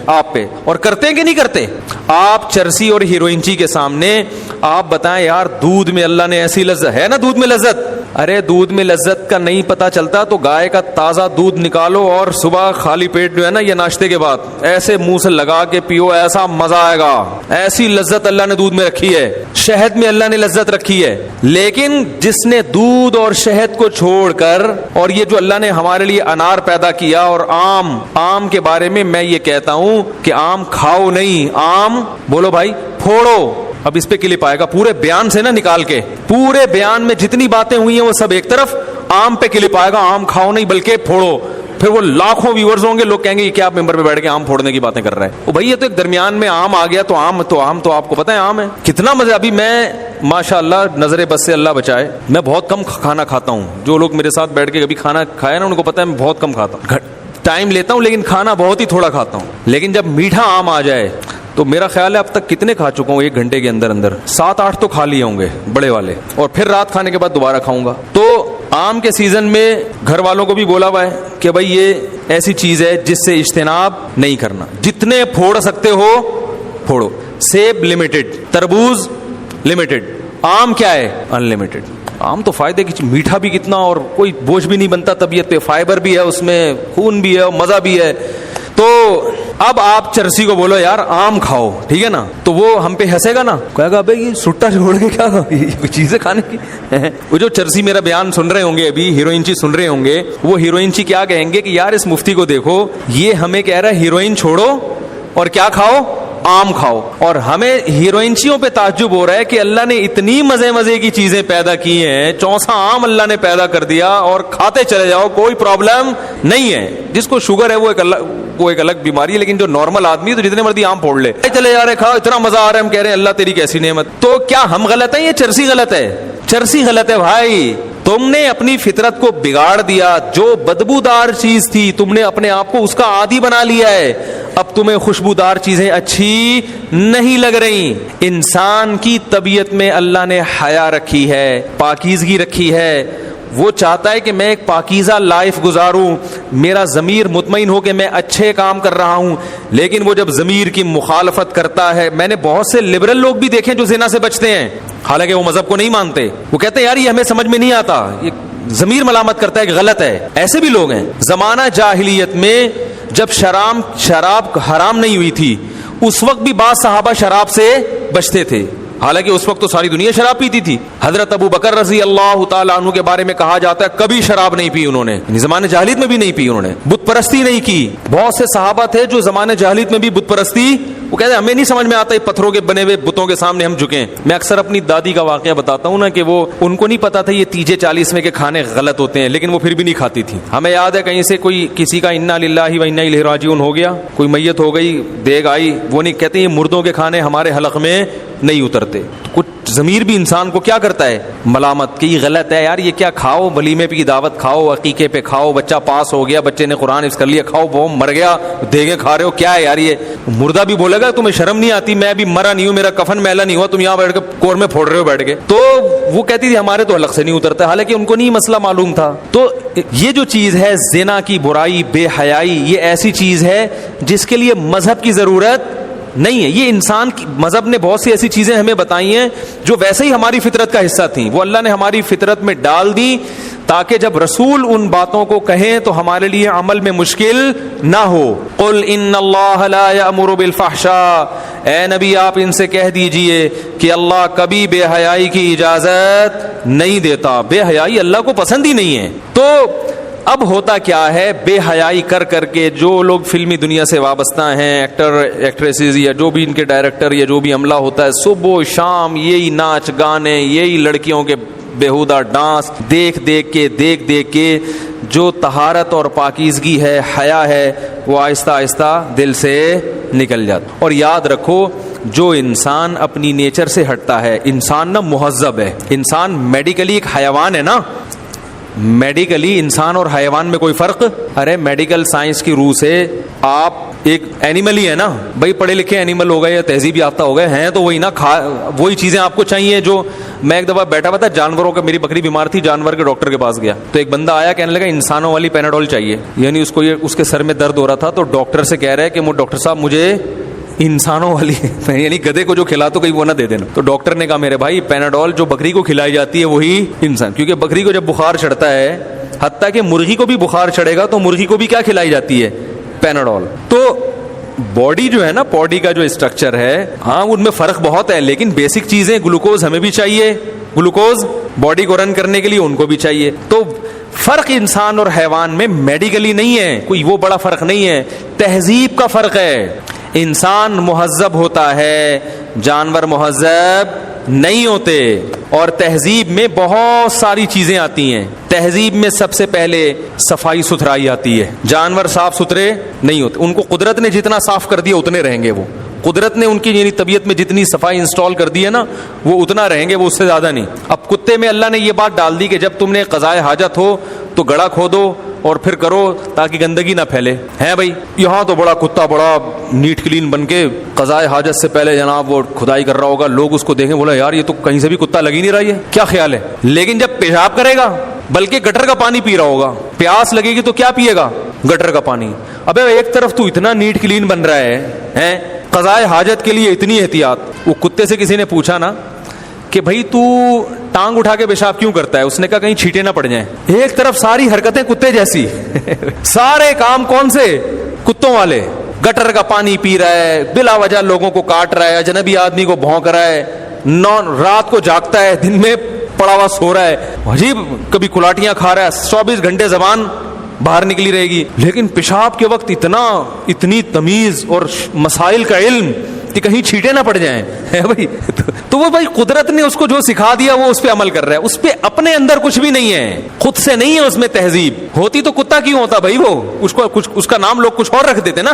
S3: آپ پہ. اور کرتے ہیں کہ نہیں کرتے؟ آپ چرسی اور ہیروئنچی کے سامنے آپ بتائیں یار دودھ میں اللہ نے ایسی لذت ہے نا, دودھ میں لذت ارے دودھ میں لذت کا نہیں پتا چلتا تو گائے کا تازہ دودھ نکالو اور صبح خالی پیٹ جو ہے نا یہ ناشتے کے بعد ایسے منہ سے لگا کے پیو, ایسا مزہ آئے گا. ایسی لذت اللہ نے دودھ میں رکھی ہے, شہد میں اللہ نے لذت رکھی ہے. لیکن جس نے دودھ اور شہد کو چھوڑ کر, اور یہ جو اللہ نے ہمارے لیے انار پیدا کیا, اور آم کے بارے میں میں یہ کہتا ہوں کہ آم کھاؤ نہیں, آم بولو بھائی پھوڑو. اب اس پہ کلپ آئے گا پورے بیان سے نا نکال کے, پورے بیان میں جتنی باتیں ہوئی ہیں وہ سب ایک طرف, آم پہ کلپ آئے گا, آم کھاؤ نہیں بلکہ پھوڑو. پھر وہ لاکھوں ویورز ہوں گے, لوگ کہیں گے یہ کیا آپ ممبر پہ بیٹھ کے آم پھوڑنے کی باتیں کر رہے ہیں. بھائی یہ تو ایک درمیان میں آم آ گیا, تو آم تو آپ کو پتہ ہے آم ہے کتنا مزہ. ابھی میں ماشاءاللہ نظر بس سے اللہ بچائے میں بہت کم کھانا کھاتا ہوں. جو لوگ میرے ساتھ بیٹھ کے کبھی کھانا کھایا نا ان کو پتہ ہے میں بہت کم کھاتا ہوں, ٹائم لیتا ہوں لیکن کھانا بہت ہی تھوڑا کھاتا ہوں. لیکن جب میٹھا آم آ جائے تو میرا خیال ہے اب تک کتنے کھا چکا ہوں ایک گھنٹے کے اندر 7-8 تو کھا لیے ہوں گے بڑے والے, اور پھر رات کھانے کے بعد دوبارہ کھاؤں گا. تو آم کے سیزن میں گھر والوں کو بھی بولا ہوا ہے کہ بھائی یہ ایسی چیز ہے جس سے اجتناب نہیں کرنا, جتنے پھوڑ سکتے ہو پھوڑو. سیب لمیٹڈ, تربوز لمیٹڈ, آم کیا ہے ان لمیٹڈ. آم تو فائدے کی, میٹھا بھی کتنا اور کوئی بوجھ بھی نہیں بنتا طبیعت پہ, فائبر بھی ہے اس میں, خون بھی ہے اور مزہ بھی ہے. تو اب آپ چرسی کو بولو یار آم کھاؤ, ٹھیک ہے نا, تو وہ ہم پہ ہنسے گا نا, کہے گا بھائی یہ سٹا چھوڑ کے کیا چیزیں کھانے کی. وہ جو چرسی میرا بیان سن رہے ہوں گے, ابھی ہیروئن چی سن رہے ہوں گے, وہ ہیروئن چی کیا کہیں گے کہ یار اس مفتی کو دیکھو, یہ ہمیں کہہ رہا ہے ہیروئن چھوڑو اور کیا کھاؤ, آم کھاؤ. اور ہمیں ہیروئنچیوں پہ تعجب ہو رہا ہے کہ اللہ نے اتنی مزے کی چیزیں پیدا کی ہیں, 64 آم اللہ نے پیدا کر دیا اور کھاتے چلے جاؤ, کوئی پرابلم نہیں ہے. جس کو شوگر ہے وہ ایک الگ بیماری ہے, لیکن جو نارمل آدمی ہے تو جتنے مرضی آم پھوڑ لے, چلے جا رہے, کھاؤ, اتنا مزہ آ رہا ہے. ہم کہہ رہے ہیں اللہ تیری کیسی نعمت. تو کیا ہم غلط ہیں, یہ چرسی غلط ہے؟ چرسی غلط ہے بھائی. تم نے اپنی فطرت کو بگاڑ دیا, جو بدبودار چیز تھی تم نے اپنے آپ کو اس کا عادی بنا لیا ہے. اب تمہیں خوشبودار چیزیں اچھی نہیں لگ رہی. انسان کی طبیعت میں اللہ نے حیا رکھی ہے, پاکیزگی رکھی ہے. وہ چاہتا ہے کہ میں ایک پاکیزہ لائف گزاروں, میرا ضمیر مطمئن ہو کہ میں اچھے کام کر رہا ہوں. لیکن وہ جب ضمیر کی مخالفت کرتا ہے, میں نے بہت سے لبرل لوگ بھی دیکھے جو زنا سے بچتے ہیں, حالانکہ وہ مذہب کو نہیں مانتے. وہ کہتے ہیں یار یہ ہمیں سمجھ میں نہیں آتا, یہ ضمیر ملامت کرتا ہے کہ غلط ہے. ایسے بھی لوگ ہیں. زمانہ جاہلیت میں جب شراب حرام نہیں ہوئی تھی, اس وقت بھی بعض صحابہ شراب سے بچتے تھے, حالانکہ اس وقت تو ساری دنیا شراب پیتی تھی. حضرت ابو بکر رضی اللہ تعالیٰ عنہ کے بارے میں کہا جاتا ہے کبھی شراب نہیں پی انہوں نے, زمانے جاہلیت میں بھی نہیں پی انہوں نے, بت پرستی نہیں کی. بہت سے صحابہ تھے جو زمانے جاہلیت میں بھی بت پرستی, وہ کہتے ہیں ہمیں نہیں سمجھ میں آتا پتھروں کے بنے ہوئے بتوں کے سامنے ہم جھکیں. میں اکثر اپنی دادی کا واقعہ بتاتا ہوں نا کہ وہ ان کو نہیں پتا تھا یہ تیجے 40 میں کے کھانے غلط ہوتے ہیں, لیکن وہ پھر بھی نہیں کھاتی تھی. ہمیں یاد ہے کہیں سے کوئی کسی کا انا للہ و انا الیہ راجعون ہو گیا, کوئی میت ہو گئی, دیگ آئی, وہ نہیں کہتے یہ مردوں کے کھانے ہمارے حلق میں نہیں اترتے. کچھ ضمیر بھی انسان کو کیا کرتا ہے, ملامت, کہ یہ غلط ہے یار, یہ کیا کھاؤ, ولیمے پہ کی دعوت کھاؤ, عقیقے پہ کھاؤ, بچہ پاس ہو گیا, بچے نے قرآن حفظ کر لیا, کھاؤ, وہ مر گیا, دیگیں کھا رہے ہو, کیا ہے یار یہ. مردہ بھی بولے گا تمہیں شرم نہیں آتی, میں بھی مرا نہیں ہوں, میرا کفن میلا نہیں ہوا, تم یہاں بیٹھ کے کور میں پھوڑ رہے ہو بیٹھ کے. تو وہ کہتی تھی ہمارے تو حلق سے نہیں اترتا, حالانکہ ان کو نہیں مسئلہ معلوم تھا. تو یہ جو چیز ہے زنا کی برائی, بے حیائی, یہ ایسی چیز ہے جس کے لیے مذہب کی ضرورت نہیں ہے. یہ انسان کی, مذہب نے بہت سی ایسی چیزیں ہمیں بتائی ہیں جو ویسے ہی ہماری فطرت کا حصہ تھیں, وہ اللہ نے ہماری فطرت میں ڈال دی تاکہ جب رسول ان باتوں کو کہیں تو ہمارے لیے عمل میں مشکل نہ ہو. قل ان اللہ لا یأمر بالفحشاء, اے نبی آپ ان سے کہہ دیجئے کہ اللہ کبھی بے حیائی کی اجازت نہیں دیتا, بے حیائی اللہ کو پسند ہی نہیں ہے. تو اب ہوتا کیا ہے, بے حیائی کر کر کے جو لوگ فلمی دنیا سے وابستہ ہیں, ایکٹر ایکٹریسز یا جو بھی ان کے ڈائریکٹر یا جو بھی عملہ ہوتا ہے, صبح و شام یہی ناچ گانے, یہی لڑکیوں کے بیہودہ ڈانس دیکھ دیکھ کے جو طہارت اور پاکیزگی ہے, حیا ہے, وہ آہستہ آہستہ دل سے نکل جاتا. اور یاد رکھو جو انسان اپنی نیچر سے ہٹتا ہے, انسان نا مہذب ہے, انسان میڈیکلی ایک حیوان ہے نا, میڈیکلی انسان اور حیوان میں کوئی فرق, ارے میڈیکل سائنس کی روح سے آپ ایک اینیمل ہی ہے نا بھائی, پڑھے لکھے اینیمل ہو گئے یا تہذیب یافتہ ہو گئے ہیں تو وہی نا, وہی چیزیں آپ کو چاہیے. جو میں ایک دفعہ بیٹھا ہوا تھا جانوروں کا, میری بکری بیمار تھی, جانور کے ڈاکٹر کے پاس گیا تو ایک بندہ آیا کہنے لگا انسانوں والی پیناڈول چاہیے, یعنی اس کو یہ اس کے سر میں درد ہو رہا تھا, تو ڈاکٹر سے کہہ رہا ہے کہ ڈاکٹر صاحب مجھے انسانوں والی یعنی گدھے کو جو کھلا تو کہیں وہ نہ دے دینا. تو ڈاکٹر نے کہا میرے بھائی پیناڈول جو بکری کو کھلائی جاتی ہے وہی انسان, کیونکہ بکری کو جب بخار چڑھتا ہے, حتیٰ کہ مرغی کو بھی بخار چڑھے گا تو مرغی کو بھی کیا کھلائی جاتی ہے, پیناڈول. تو باڈی جو ہے نا, باڈی کا جو اسٹرکچر ہے, ہاں ان میں فرق بہت ہے, لیکن بیسک چیزیں گلوکوز ہمیں بھی چاہیے, گلوکوز باڈی کو رن کرنے کے لیے ان کو بھی چاہیے. تو فرق انسان اور حیوان میں میڈیکلی نہیں ہے, کوئی وہ بڑا فرق نہیں ہے, تہذیب کا فرق ہے. انسان مہذب ہوتا ہے, جانور مہذب نہیں ہوتے. اور تہذیب میں بہت ساری چیزیں آتی ہیں. تہذیب میں سب سے پہلے صفائی ستھرائی آتی ہے. جانور صاف ستھرے نہیں ہوتے, ان کو قدرت نے جتنا صاف کر دیا اتنے رہیں گے. وہ قدرت نے ان کی یعنی طبیعت میں جتنی صفائی انسٹال کر دی ہے نا, وہ اتنا رہیں گے, وہ اس سے زیادہ نہیں. اب کتے میں اللہ نے یہ بات ڈال دی کہ جب تم نے قضائے حاجت ہو تو گڑھا کھودو اور پھر کرو تاکہ گندگی نہ پھیلے. ہے بھائی, یہاں تو بڑا کتا بڑا نیٹ کلین بن کے قضائے حاجت سے پہلے جناب وہ کھدائی کر رہا ہوگا, لوگ اس کو دیکھیں بولا یار یہ تو کہیں سے بھی کتا لگ ہی نہیں رہا ہے, کیا خیال ہے. لیکن جب پیشاب کرے گا بلکہ گٹر کا پانی پی رہا ہوگا, پیاس لگے گی تو کیا پیے گا, گٹر کا پانی. ابے ایک طرف تو اتنا نیٹ کلین بن رہا ہے, قضائے حاجت کے لیے اتنی احتیاط. وہ کتے سے کسی نے پوچھا نا کہ بھائی تو ٹانگ اٹھا کے پیشاب کیوں کرتا ہے, اس نے کہا کہیں چھینٹے نہ پڑ جائیں. ایک طرف ساری حرکتیں کتے جیسی سارے کام کون سے, کتوں والے. گٹر کا پانی پی رہا ہے, بلا وجہ لوگوں کو کاٹ رہا ہے, اجنبی آدمی کو بھونک رہا ہے, رات کو جاگتا ہے, دن میں پڑا ہوا سو رہا ہے, عجیب کبھی کلاٹیاں کھا رہا ہے, 24 گھنٹے زبان باہر نکلی رہے گی. لیکن پیشاب کے وقت اتنی تمیز اور مسائل کا علم کہ کہیں چھینٹے نہ پڑ جائیں. بھائی تو وہ بھائی قدرت نے اس کو جو سکھا دیا وہ اس پہ عمل کر رہا ہے. اس پہ اپنے اندر کچھ بھی نہیں ہے, خود سے نہیں ہے اس میں تہذیب. ہوتی تو کتا کیوں ہوتا بھائی, وہ اس کا نام لوگ کچھ اور رکھ دیتے نا.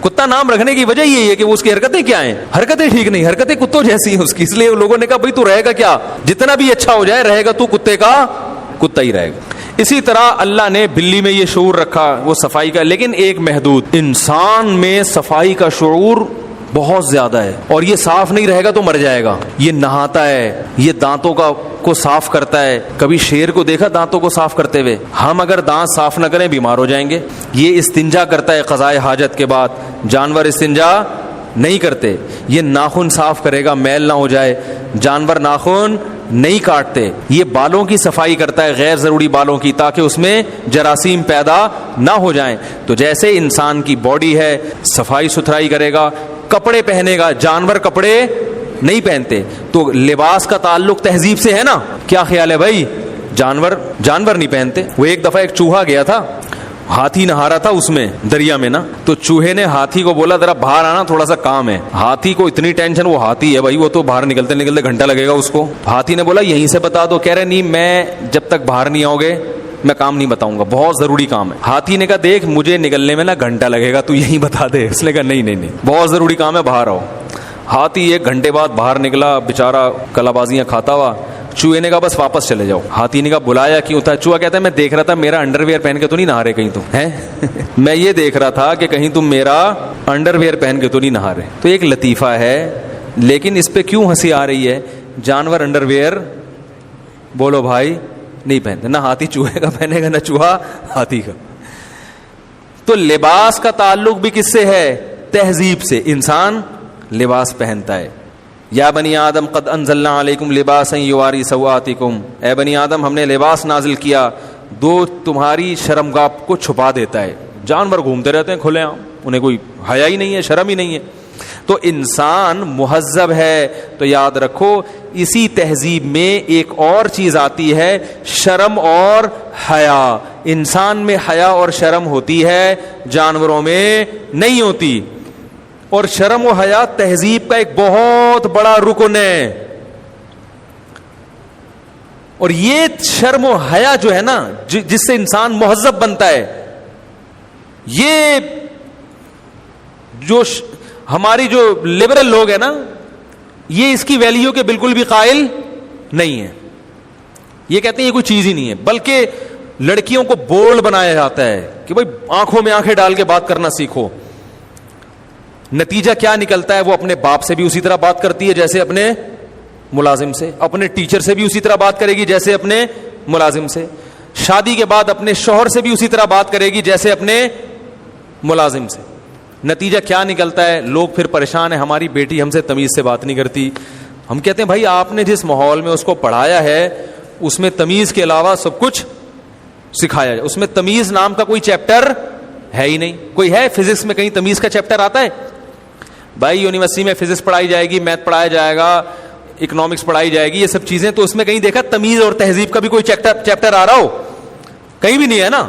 S3: کتا نام رکھنے کی وجہ یہی ہے کہ وہ اس کی حرکتیں کیا ہیں, حرکتیں ٹھیک نہیں, حرکتیں کتوں جیسی ہیں اس کی. اس لیے لوگوں نے کہا بھائی تو رہے گا کیا, جتنا بھی اچھا ہو جائے رہے گا تو کتے کا کتا ہی رہے گا. اسی طرح اللہ نے بلی میں یہ شعور رکھا وہ صفائی کا, لیکن ایک محدود. انسان میں صفائی کا شعور بہت زیادہ ہے, اور یہ صاف نہیں رہے گا تو مر جائے گا. یہ نہاتا ہے, یہ دانتوں کو صاف کرتا ہے. کبھی شیر کو دیکھا دانتوں کو صاف کرتے ہوئے؟ ہم اگر دانت صاف نہ کریں بیمار ہو جائیں گے. یہ استنجا کرتا ہے قضائے حاجت کے بعد, جانور استنجا نہیں کرتے. یہ ناخن صاف کرے گا میل نہ ہو جائے, جانور ناخن نہیں کاٹتے. یہ بالوں کی صفائی کرتا ہے, غیر ضروری بالوں کی, تاکہ اس میں جراثیم پیدا نہ ہو جائیں. تو جیسے انسان کی باڈی ہے صفائی ستھرائی کرے گا, کپڑے پہنے گا, جانور کپڑے نہیں پہنتے. تو لباس کا تعلق تہذیب سے ہے نا. کیا خیال ہے بھائی, جانور نہیں پہنتے. وہ ایک دفعہ ایک چوہا گیا تھا, ہاتھی نہا رہا تھا اس میں دریا میں نا, تو چوہے نے ہاتھی کو بولا ذرا باہر آنا, تھوڑا سا کام ہے. ہاتھی کو اتنی ٹینشن, وہ ہاتھی ہے بھائی, وہ تو باہر نکلتے نکلتے گھنٹہ لگے گا اس کو. ہاتھی نے بولا یہیں سے بتا دو. کہہ رہے نہیں, میں جب تک باہر نہیں آؤ گے میں کام نہیں بتاؤں گا, بہت ضروری کام ہے. ہاتھی نے کہا دیکھ مجھے نکلنے میں نا گھنٹہ لگے گا, تو یہیں بتا دے. اس نے کہا نہیں بہت ضروری کام ہے, باہر آؤ. ہاتھی 1 گھنٹے بعد باہر نکلا, بےچارا کلا بازیاں کھاتا ہوا. چوہے نے کہا بس واپس چلے جاؤ. ہاتھی نے کہا بلایا کیوں تھا؟ چوہا کہتا ہے میں دیکھ رہا تھا میرا انڈر ویئر پہن کے تو نہیں نہا رہے کہیں, تم ہیں میں یہ دیکھ رہا تھا کہ کہیں تم میرا انڈر ویئر پہن کے تو نہیں نہا رہے. تو ایک لطیفہ ہے, لیکن اس پہ کیوں ہنسی آ رہی ہے؟ جانور انڈر ویئر بولو بھائی نہیں پہنتے, نہ ہاتھی چوہے کا پہنے گا, نہ چوہا ہاتھی کا. تو لباس کا تعلق بھی کس سے ہے؟ تہذیب سے. انسان لباس پہنتا ہے. یا بنی آدم قد انزلنا علیکم لباسا یواری سوآتکم, اے بنی آدم ہم نے لباس نازل کیا دو تمہاری شرمگاہ کو چھپا دیتا ہے. جانور گھومتے رہتے ہیں کھلے عام, انہیں کوئی حیا ہی نہیں ہے, شرم ہی نہیں ہے. تو انسان مہذب ہے. تو یاد رکھو اسی تہذیب میں ایک اور چیز آتی ہے, شرم اور حیا. انسان میں حیا اور شرم ہوتی ہے, جانوروں میں نہیں ہوتی. اور شرم و حیا تہذیب کا ایک بہت بڑا رکن ہے. اور یہ شرم و حیا جو ہے نا, جس سے انسان مہذب بنتا ہے, یہ جو ہماری جو لبرل لوگ ہیں نا, یہ اس کی ویلیو کے بالکل بھی قائل نہیں ہے. یہ کہتے ہیں یہ کوئی چیز ہی نہیں ہے. بلکہ لڑکیوں کو بولڈ بنایا جاتا ہے کہ بھائی آنکھوں میں آنکھیں ڈال کے بات کرنا سیکھو. نتیجہ کیا نکلتا ہے؟ وہ اپنے باپ سے بھی اسی طرح بات کرتی ہے جیسے اپنے ملازم سے, اپنے ٹیچر سے بھی اسی طرح بات کرے گی جیسے اپنے ملازم سے, شادی کے بعد اپنے شوہر سے بھی اسی طرح بات کرے گی جیسے اپنے ملازم سے. نتیجہ کیا نکلتا ہے؟ لوگ پھر پریشان ہیں, ہماری بیٹی ہم سے تمیز سے بات نہیں کرتی. ہم کہتے ہیں بھائی آپ نے جس ماحول میں اس کو پڑھایا ہے اس میں تمیز کے علاوہ سب کچھ سکھایا جائے. اس میں تمیز نام کا کوئی چیپٹر ہے ہی نہیں. کوئی ہے فزکس میں کہیں تمیز کا چیپٹر آتا ہے؟ بھائی یونیورسٹی میں فزکس پڑھائی جائے گی, میتھ پڑھایا جائے گا, اکنامکس پڑھائی جائے گی, یہ سب چیزیں, تو اس میں کہیں دیکھا تمیز اور تہذیب کا بھی کوئی چیپٹر آ رہا ہو؟ کہیں بھی نہیں ہے نا.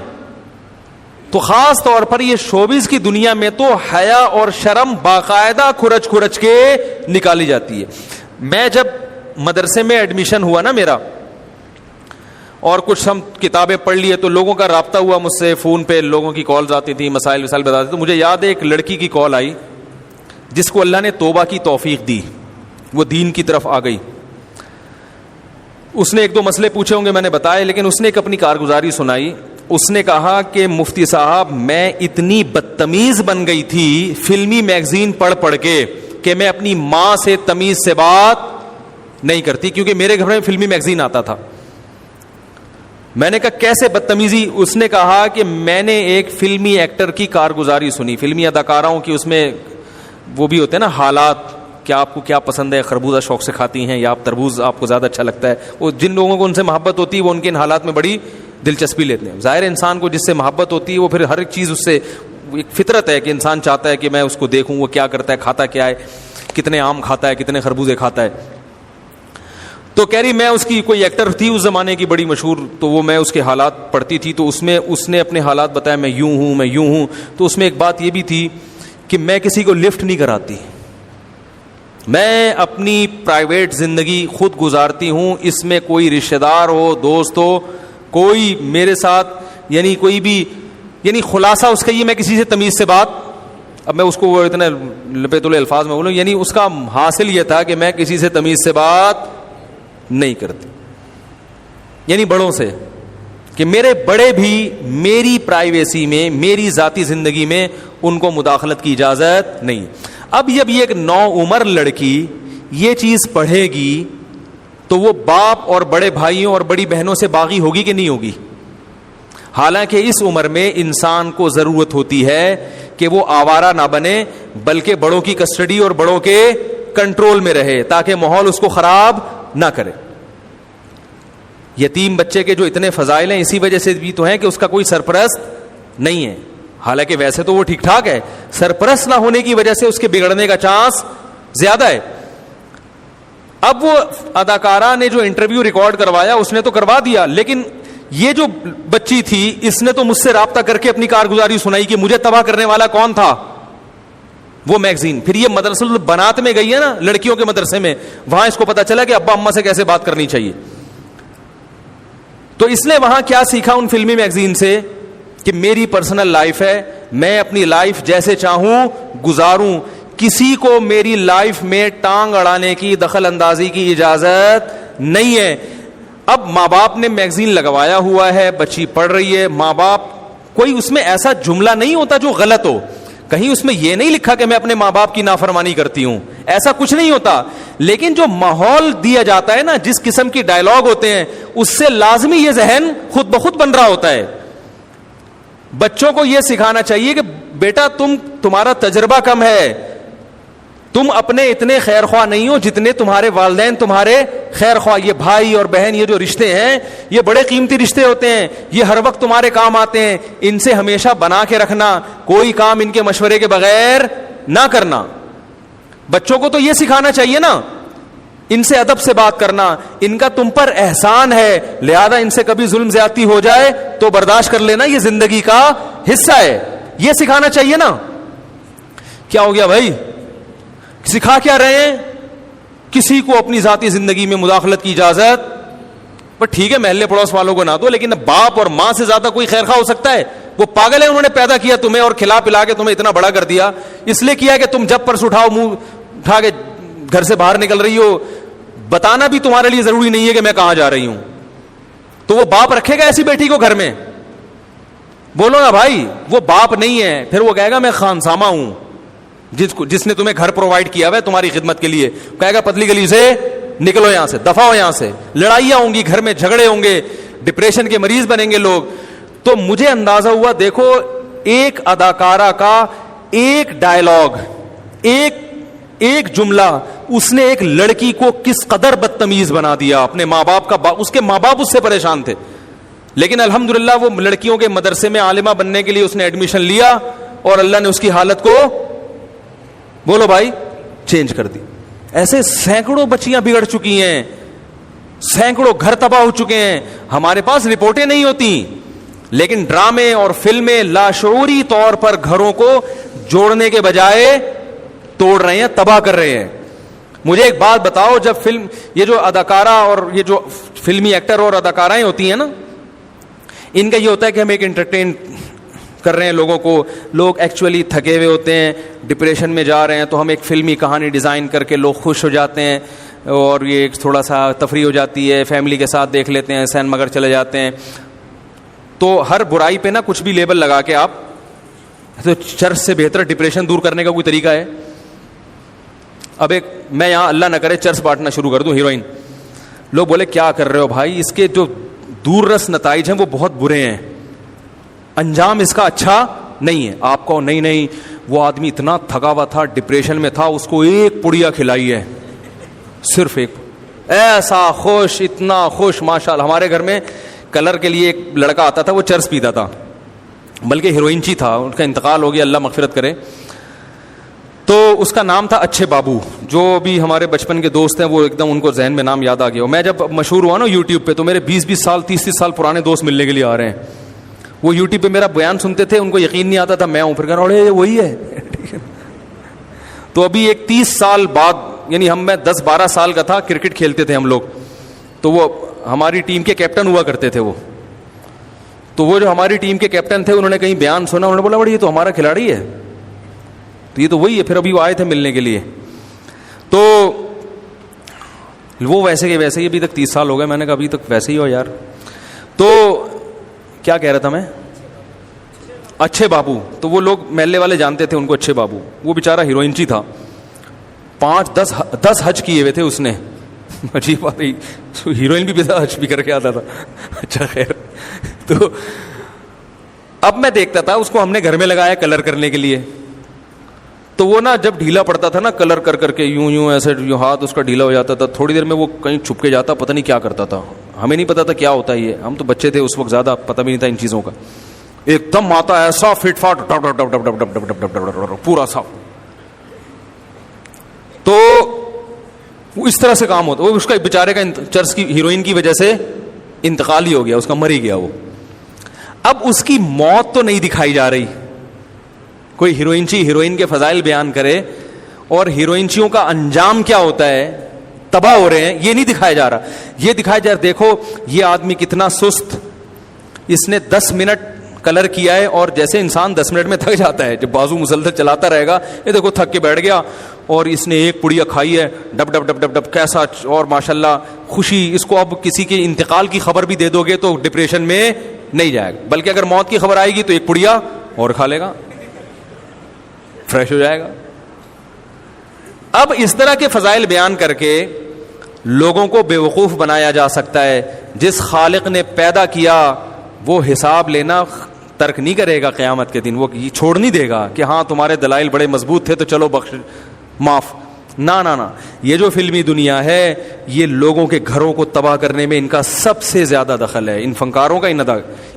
S3: تو خاص طور پر یہ شوبز کی دنیا میں تو حیا اور شرم باقاعدہ کھرچ کھرچ کے نکالی جاتی ہے. میں جب مدرسے میں ایڈمیشن ہوا نا میرا, اور کچھ ہم کتابیں پڑھ لیے تو لوگوں کا رابطہ ہوا مجھ سے, فون پہ لوگوں کی کالز آتی تھی, مسائل وسائل بتاتے. تو مجھے یاد ہے ایک لڑکی کی کال آئی جس کو اللہ نے توبہ کی توفیق دی, وہ دین کی طرف آ گئی. اس نے ایک دو مسئلے پوچھے ہوں گے, میں نے بتائے, لیکن اس نے ایک اپنی کارگزاری سنائی. اس نے کہا کہ مفتی صاحب میں اتنی بدتمیز بن گئی تھی فلمی میگزین پڑھ پڑھ کے کہ میں اپنی ماں سے تمیز سے بات نہیں کرتی, کیونکہ میرے گھر میں فلمی میگزین آتا تھا. میں نے کہا کیسے بدتمیزی؟ اس نے کہا کہ میں نے ایک فلمی ایکٹر کی کارگزاری سنی, فلمی اداکاراؤں کی, اس میں وہ بھی ہوتے ہیں نا حالات, کہ آپ کو کیا پسند ہے, خربوزہ شوق سے کھاتی ہیں یا آپ تربوز آپ کو زیادہ اچھا لگتا ہے. وہ جن لوگوں کو ان سے محبت ہوتی ہے وہ ان کے ان حالات میں بڑی دلچسپی لیتے ہیں. ظاہر انسان کو جس سے محبت ہوتی ہے وہ پھر ہر ایک چیز اس سے, ایک فطرت ہے کہ انسان چاہتا ہے کہ میں اس کو دیکھوں وہ کیا کرتا ہے, کھاتا کیا ہے, کتنے آم کھاتا ہے, کتنے خربوزے کھاتا ہے. تو کہہ رہی میں اس کی کوئی ایکٹر تھی اس زمانے کی بڑی مشہور, تو وہ میں اس کے حالات پڑھتی تھی, تو اس میں اس نے اپنے حالات بتایا, میں یوں ہوں, میں یوں ہوں. تو اس میں ایک بات یہ بھی تھی کہ میں کسی کو لفٹ نہیں کراتی, میں اپنی پرائیویٹ زندگی خود گزارتی ہوں, اس میں کوئی رشتہ دار ہو, دوست ہو, کوئی میرے ساتھ, یعنی کوئی بھی, یعنی خلاصہ اس کا یہ, میں کسی سے تمیز سے بات, اب میں اس کو اتنے لپیت الفاظ میں بولوں, یعنی اس کا حاصل یہ تھا کہ میں کسی سے تمیز سے بات نہیں کرتی, یعنی بڑوں سے, کہ میرے بڑے بھی میری پرائیویسی میں, میری ذاتی زندگی میں ان کو مداخلت کی اجازت نہیں. اب جب یہ ایک نوعمر لڑکی یہ چیز پڑھے گی تو وہ باپ اور بڑے بھائیوں اور بڑی بہنوں سے باغی ہوگی کہ نہیں ہوگی؟ حالانکہ اس عمر میں انسان کو ضرورت ہوتی ہے کہ وہ آوارہ نہ بنے, بلکہ بڑوں کی کسٹڈی اور بڑوں کے کنٹرول میں رہے تاکہ ماحول اس کو خراب نہ کرے. یتیم بچے کے جو اتنے فضائل ہیں اسی وجہ سے بھی تو ہیں کہ اس کا کوئی سرپرست نہیں ہے, حالانکہ ویسے تو وہ ٹھیک ٹھاک ہے, سرپرست نہ ہونے کی وجہ سے اس کے بگڑنے کا چانس زیادہ ہے. اب وہ اداکارہ نے جو انٹرویو ریکارڈ کروایا اس نے تو کروا دیا, لیکن یہ جو بچی تھی اس نے تو مجھ سے رابطہ کر کے اپنی کارگزاری سنائی کہ مجھے تباہ کرنے والا کون تھا, وہ میگزین. پھر یہ مدرسہ البنات میں گئی ہے نا, لڑکیوں کے مدرسے میں, وہاں اس کو پتا چلا کہ ابا اماں سے کیسے بات کرنی چاہیے. تو اس نے وہاں کیا سیکھا ان فلمی میگزین سے کہ میری پرسنل لائف ہے, میں اپنی لائف جیسے چاہوں گزاروں, کسی کو میری لائف میں ٹانگ اڑانے کی, دخل اندازی کی اجازت نہیں ہے. اب ماں باپ نے میگزین لگوایا ہوا ہے, بچی پڑھ رہی ہے, ماں باپ, کوئی اس میں ایسا جملہ نہیں ہوتا جو غلط ہو, کہیں اس میں یہ نہیں لکھا کہ میں اپنے ماں باپ کی نافرمانی کرتی ہوں, ایسا کچھ نہیں ہوتا. لیکن جو ماحول دیا جاتا ہے نا, جس قسم کی ڈائلاگ ہوتے ہیں, اس سے لازمی یہ ذہن خود بخود بن رہا ہوتا ہے. بچوں کو یہ سکھانا چاہیے کہ بیٹا تمہارا تجربہ کم ہے, تم اپنے اتنے خیر خواہ نہیں ہو جتنے تمہارے والدین تمہارے خیر خواہ. یہ بھائی اور بہن, یہ جو رشتے ہیں یہ بڑے قیمتی رشتے ہوتے ہیں, یہ ہر وقت تمہارے کام آتے ہیں, ان سے ہمیشہ بنا کے رکھنا, کوئی کام ان کے مشورے کے بغیر نہ کرنا. بچوں کو تو یہ سکھانا چاہیے نا, ان سے ادب سے بات کرنا, ان کا تم پر احسان ہے, لہذا ان سے کبھی ظلم زیادتی ہو جائے تو برداشت کر لینا, یہ زندگی کا حصہ ہے, یہ سکھانا چاہیے نا. کیا ہو گیا بھائی, سکھا کیا رہے ہیں؟ کسی کو اپنی ذاتی زندگی میں مداخلت کی اجازت, پر ٹھیک ہے محلے پڑوس والوں کو نہ دو, لیکن باپ اور ماں سے زیادہ کوئی خیر خواہ ہو سکتا ہے؟ وہ پاگل ہے, انہوں نے پیدا کیا تمہیں اور کھلا پلا کے تمہیں اتنا بڑا کر دیا, اس لیے کیا کہ تم جب پرس اٹھاؤ, منہ اٹھا کے گھر سے باہر نکل رہی ہو, بتانا بھی تمہارے لیے ضروری نہیں ہے کہ میں کہاں جا رہی ہوں. تو وہ باپ رکھے گا ایسی بیٹی کو گھر میں؟ بولو نا بھائی, وہ باپ نہیں ہے. پھر وہ کہے گا میں خانسامہ ہوں, جس نے تمہیں گھر پرووائڈ کیا ہوا ہے تمہاری خدمت کے لیے, کہے گا پتلی گلی سے نکلو, یہاں سے دفع ہو, یہاں سے. لڑائیاں ہوں گی گھر میں, جھگڑے ہوں گے, ڈپریشن کے مریض بنیں گے لوگ. تو مجھے اندازہ ہوا, دیکھو ایک اداکارہ کا ایک ڈائلاگ, ایک جملہ اس نے ایک لڑکی کو کس قدر بدتمیز بنا دیا. اپنے ماں باپ کا, اس کے ماں باپ اس سے پریشان تھے, لیکن الحمدللہ وہ لڑکیوں کے مدرسے میں عالمہ بننے کے لیے اس نے ایڈمیشن لیا اور اللہ نے اس کی حالت کو, بولو بھائی, چینج کر دی. ایسے سینکڑوں بچیاں بگڑ چکی ہیں, سینکڑوں گھر تباہ ہو چکے ہیں. ہمارے پاس رپورٹیں نہیں ہوتی, لیکن ڈرامے اور فلمیں لاشعوری طور پر گھروں کو جوڑنے کے بجائے توڑ رہے ہیں, تباہ کر رہے ہیں. مجھے ایک بات بتاؤ, جب فلم, یہ جو اداکارہ اور یہ جو فلمی ایکٹر اور اداکارائیں ہوتی ہیں نا, ان کا یہ ہوتا ہے کہ ہم ایک انٹرٹین کر رہے ہیں لوگوں کو. لوگ ایکچولی تھکے ہوئے ہوتے ہیں, ڈپریشن میں جا رہے ہیں, تو ہم ایک فلمی کہانی ڈیزائن کر کے لوگ خوش ہو جاتے ہیں اور یہ تھوڑا سا تفریح ہو جاتی ہے, فیملی کے ساتھ دیکھ لیتے ہیں, سین مگر چلے جاتے ہیں. تو ہر برائی پہ نا کچھ بھی لیبل لگا کے آپ, تو چرچ سے بہتر ڈپریشن دور کرنے کا کوئی طریقہ ہے؟ اب ایک میں یہاں اللہ نہ کرے چرچ بانٹنا شروع کر دوں, ہیروئن, لوگ بولے کیا کر رہے ہو بھائی, اس کے جو دور رس نتائج ہیں وہ بہت برے ہیں, انجام اس کا اچھا نہیں ہے. آپ کو نہیں, وہ آدمی اتنا تھکا ہوا تھا, ڈپریشن میں تھا, اس کو ایک پڑیا کھلائی ہے, صرف ایک, ایسا خوش, اتنا خوش ماشاءاللہ. ہمارے گھر میں کلر کے لیے ایک لڑکا آتا تھا, وہ چرس پیتا تھا, بلکہ ہیروئنچی تھا, ان کا انتقال ہو گیا, اللہ مغفرت کرے. تو اس کا نام تھا اچھے بابو. جو بھی ہمارے بچپن کے دوست ہیں وہ ایک دم ان کو ذہن میں نام یاد آ گیا. میں جب مشہور ہوا نا یوٹیوب پہ, تو میرے 20 سال 30 سال پرانے دوست ملنے کے لیے آ رہے ہیں. وہ یوٹیوب پہ میرا بیان سنتے تھے, ان کو یقین نہیں آتا تھا میں ہوں, پھر کہنا اڑے وہی ہے. تو ابھی ایک 30 سال بعد, یعنی میں 10-12 سال کا تھا, کرکٹ کھیلتے تھے ہم لوگ, تو وہ ہماری ٹیم کے کیپٹن ہوا کرتے تھے. وہ جو ہماری ٹیم کے کیپٹن تھے, انہوں نے کہیں بیان سنا, انہوں نے بولا بڑی یہ تو ہمارا کھلاڑی ہے, تو یہ تو وہی ہے. پھر ابھی وہ آئے تھے ملنے کے لیے, تو وہ ویسے کہ ویسے ہی, ابھی تک 30 سال ہو گئے. میں نے کہا ابھی تک ویسے ہی ہو یار. تو کیا کہہ رہا تھا میں, اچھے بابو. تو وہ لوگ محلے والے جانتے تھے ان کو اچھے بابو. وہ بیچارہ ہیروئنچی تھا, 5-10 حج کیے ہوئے تھے اس نے. عجیب بات ہے, ہیروئن بھی حج بھی کر کے آتا تھا. اچھا خیر. تو اب میں دیکھتا تھا اس کو, ہم نے گھر میں لگایا کلر کرنے کے لیے. تو وہ نا جب ڈھیلا پڑتا تھا نا کلر کر کے, یوں ایسے یوں ہاتھ اس کا ڈھیلا ہو جاتا تھا, تھوڑی دیر میں وہ کہیں چھپ کے جاتا, پتہ نہیں کیا کرتا تھا. ہمیں نہیں پتا تھا کیا ہوتا ہے یہ, ہم تو بچے تھے اس وقت, زیادہ پتہ بھی نہیں تھا ان چیزوں کا. ایک دم آتا ایسا فٹ فاٹ پورا صاف. تو اس طرح سے کام ہوتا. وہ اس کا بیچارے کا چرچ کی ہیروئن کی وجہ سے انتقال ہی ہو گیا, اس کا مر ہی گیا وہ. اب اس کی موت تو نہیں دکھائی جا رہی. کوئی ہیروئن کے فضائل بیان کرے اور ہیروئنچیوں کا انجام کیا ہوتا ہے, تباہ ہو رہے ہیں, یہ نہیں دکھایا جا رہا. یہ دکھایا جا رہا, دیکھو یہ آدمی کتنا سست, اس نے 10 منٹ کلر کیا ہے, اور جیسے انسان 10 منٹ میں تھک جاتا ہے, جب بازو مسلسل چلاتا رہے گا, یہ دیکھو تھک کے بیٹھ گیا, اور اس نے ایک پڑیا کھائی ہے, ڈب ڈب ڈب ڈب ڈب کیسا, اور ماشاءاللہ خوشی. اس کو اب کسی کے انتقال کی خبر بھی دے دو گے تو ڈپریشن میں نہیں جائے گا, بلکہ اگر موت کی خبر آئے گی تو ایک پڑیا اور کھا لے گا, فریش ہو جائے گا. اب اس طرح کے فضائل بیان کر کے لوگوں کو بیوقوف بنایا جا سکتا ہے. جس خالق نے پیدا کیا وہ حساب لینا ترک نہیں کرے گا قیامت کے دن, وہ چھوڑ نہیں دے گا کہ ہاں تمہارے دلائل بڑے مضبوط تھے تو چلو بخش معاف. نہ, یہ جو فلمی دنیا ہے یہ لوگوں کے گھروں کو تباہ کرنے میں ان کا سب سے زیادہ دخل ہے. ان فنکاروں کا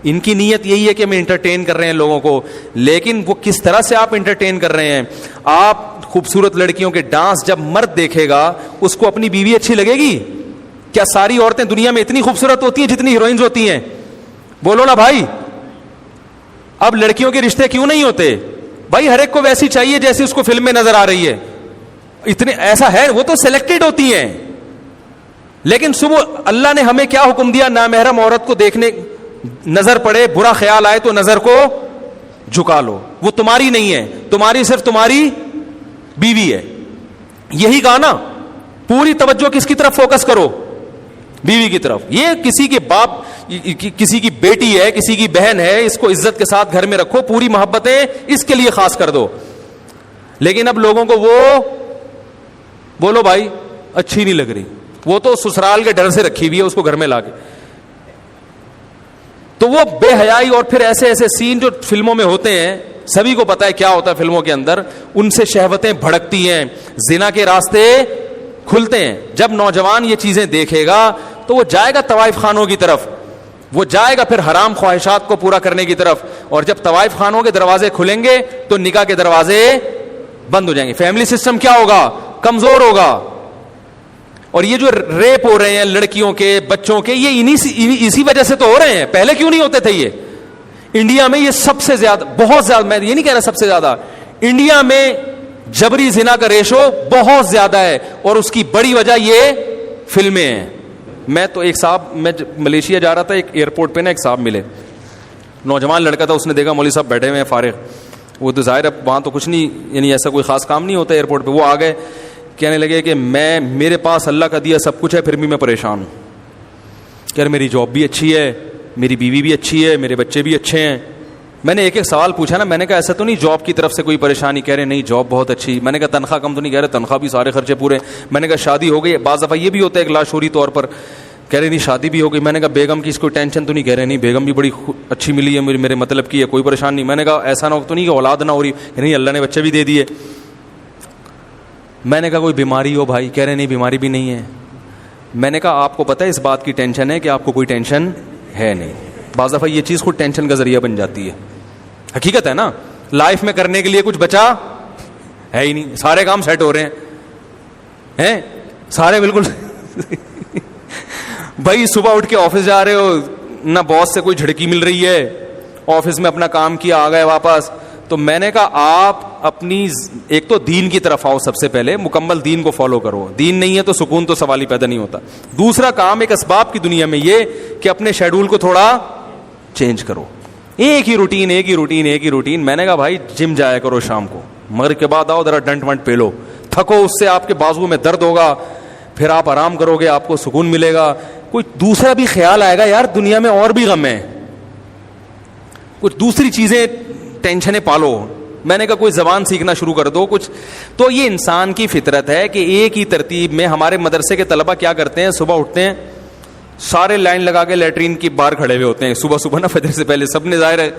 S3: ان کی نیت یہی ہے کہ ہمیں انٹرٹین کر رہے ہیں لوگوں کو, لیکن وہ کس طرح سے آپ انٹرٹین کر رہے ہیں. آپ خوبصورت لڑکیوں کے ڈانس جب مرد دیکھے گا اس کو اپنی بیوی اچھی لگے گی؟ کیا ساری عورتیں دنیا میں اتنی خوبصورت ہوتی ہیں جتنی ہیروئنز ہوتی ہیں؟ بولو نا بھائی. اب لڑکیوں کے رشتے کیوں نہیں ہوتے بھائی؟ ہر ایک کو ویسی چاہیے جیسی اس کو فلم میں نظر آ رہی ہے. اتنے ایسا ہے, وہ تو سلیکٹڈ ہوتی ہیں. لیکن صبح اللہ نے ہمیں کیا حکم دیا؟ نامحرم عورت کو دیکھنے نظر پڑے, برا خیال آئے تو نظر کو جھکا لو, وہ تمہاری نہیں ہے, تمہاری صرف تمہاری بیوی ہے. یہی کہا نا, پوری توجہ کس کی طرف فوکس کرو؟ بیوی کی طرف. یہ کسی کے باپ, کسی کی بیٹی ہے, کسی کی بہن ہے, اس کو عزت کے ساتھ گھر میں رکھو, پوری محبتیں اس کے لیے خاص کر دو. لیکن اب لوگوں کو وہ بولو بھائی اچھی نہیں لگ رہی, وہ تو سسرال کے ڈر سے رکھی ہوئی ہے اس کو گھر میں لا کے. تو وہ بے حیائی اور پھر ایسے ایسے سین جو فلموں میں ہوتے ہیں, سبھی کو پتا ہے کیا ہوتا ہے فلموں کے اندر. ان سے شہوتیں بھڑکتی ہیں, زنا کے راستے کھلتے ہیں. جب نوجوان یہ چیزیں دیکھے گا تو وہ جائے گا طوائف خانوں کی طرف, وہ جائے گا پھر حرام خواہشات کو پورا کرنے کی طرف. اور جب طوائف خانوں کے دروازے کھلیں گے تو نکاح کے دروازے بند ہو جائیں گے. فیملی سسٹم کیا ہوگا؟ کمزور ہوگا. اور یہ جو ریپ ہو رہے ہیں لڑکیوں کے, بچوں کے, یہ اسی وجہ سے تو ہو رہے ہیں. پہلے کیوں نہیں ہوتے تھے؟ یہ انڈیا میں یہ سب سے زیادہ, بہت زیادہ, میں یہ نہیں کہہ رہا سب سے زیادہ, انڈیا میں جبری زنا کا ریشو بہت زیادہ ہے, اور اس کی بڑی وجہ یہ فلمیں ہیں. میں تو ایک صاحب, میں ملیشیا جا رہا تھا, ایک ایئرپورٹ پہ نا ایک صاحب ملے, نوجوان لڑکا تھا. اس نے دیکھا مولوی صاحب بیٹھے ہوئے ہیں فارغ, وہ تو ظاہر ہے وہاں تو کچھ نہیں, یعنی ایسا کوئی خاص کام نہیں ہوتا ایئرپورٹ پہ. وہ آ گئے, کہنے لگے کہ میرے پاس اللہ کا دیا سب کچھ ہے, پھر بھی میں پریشان ہوں. کہہ رہے میری جاب بھی اچھی ہے, میری بیوی بھی اچھی ہے, میرے بچے بھی اچھے ہیں. میں نے ایک سوال پوچھا نا, میں نے کہا ایسا تو نہیں جاب کی طرف سے کوئی پریشانی؟ کہہ رہے نہیں جاب بہت اچھی. میں نے کہا تنخواہ کم تو نہیں؟ کہہ رہے تنخواہ بھی سارے خرچے پورے. میں نے کہا شادی ہو گئی؟ بعض دفعہ یہ بھی ہوتا ہے ایک لاشعوری طور پر. کہہ رہے نہیں شادی بھی ہو گئی. میں نے کہا بیگم کی اس کو ٹینشن تو نہیں؟ کہہ رہے نہیں بیگم بھی بڑی اچھی ملی ہے, میرے مطلب کی ہے, کوئی پریشان نہیں. میں نے کہا ایسا نہ ہو تو نہیں کہ اولاد نہ ہو رہی؟ نہیں اللہ نے بچے بھی دے دیے. میں نے کہا کوئی بیماری ہو بھائی؟ کہہ رہے نہیں بیماری بھی نہیں ہے. میں نے کہا آپ کو پتہ ہے اس بات کی ٹینشن ہے کہ آپ کو کوئی ٹینشن ہے نہیں. بعض دفعہ یہ چیز خود ٹینشن کا ذریعہ بن جاتی ہے. حقیقت ہے نا, لائف میں کرنے کے لیے کچھ بچا ہے ہی نہیں, سارے کام سیٹ ہو رہے ہیں سارے بالکل. بھائی صبح اٹھ کے آفس جا رہے ہو, نہ باس سے کوئی جھڑکی مل رہی ہے, آفس میں اپنا کام کیا آ گئے واپس. تو میں نے کہا آپ اپنی ایک تو دین کی طرف آؤ, سب سے پہلے مکمل دین کو فالو کرو. دین نہیں ہے تو سکون تو سوال ہی پیدا نہیں ہوتا. دوسرا کام ایک اسباب کی دنیا میں یہ کہ اپنے شیڈول کو تھوڑا چینج کرو. ایک ہی روٹین ایک ہی روٹین ایک ہی روٹین. میں نے کہا بھائی جم جایا کرو شام کو, مغرب کے بعد آؤ ذرا ڈنٹ ونٹ پہ لو, تھکو, اس سے آپ کے بازو میں درد ہوگا, پھر آپ آرام کرو گے, آپ کو سکون ملے گا. کوئی دوسرا بھی خیال آئے گا یار دنیا میں اور بھی غم ہے, کچھ دوسری چیزیں ٹینشنیں پالو. میں نے کہا کوئی زبان سیکھنا شروع کر دو کچھ. تو یہ انسان کی فطرت ہے کہ ایک ہی ترتیب میں. ہمارے مدرسے کے طلبہ کیا کرتے ہیں, صبح اٹھتے ہیں سارے لائن لگا کے لیٹرین کی باہر کھڑے ہوئے ہوتے ہیں صبح صبح نا, فجر سے پہلے سب نے ظاہر ہے.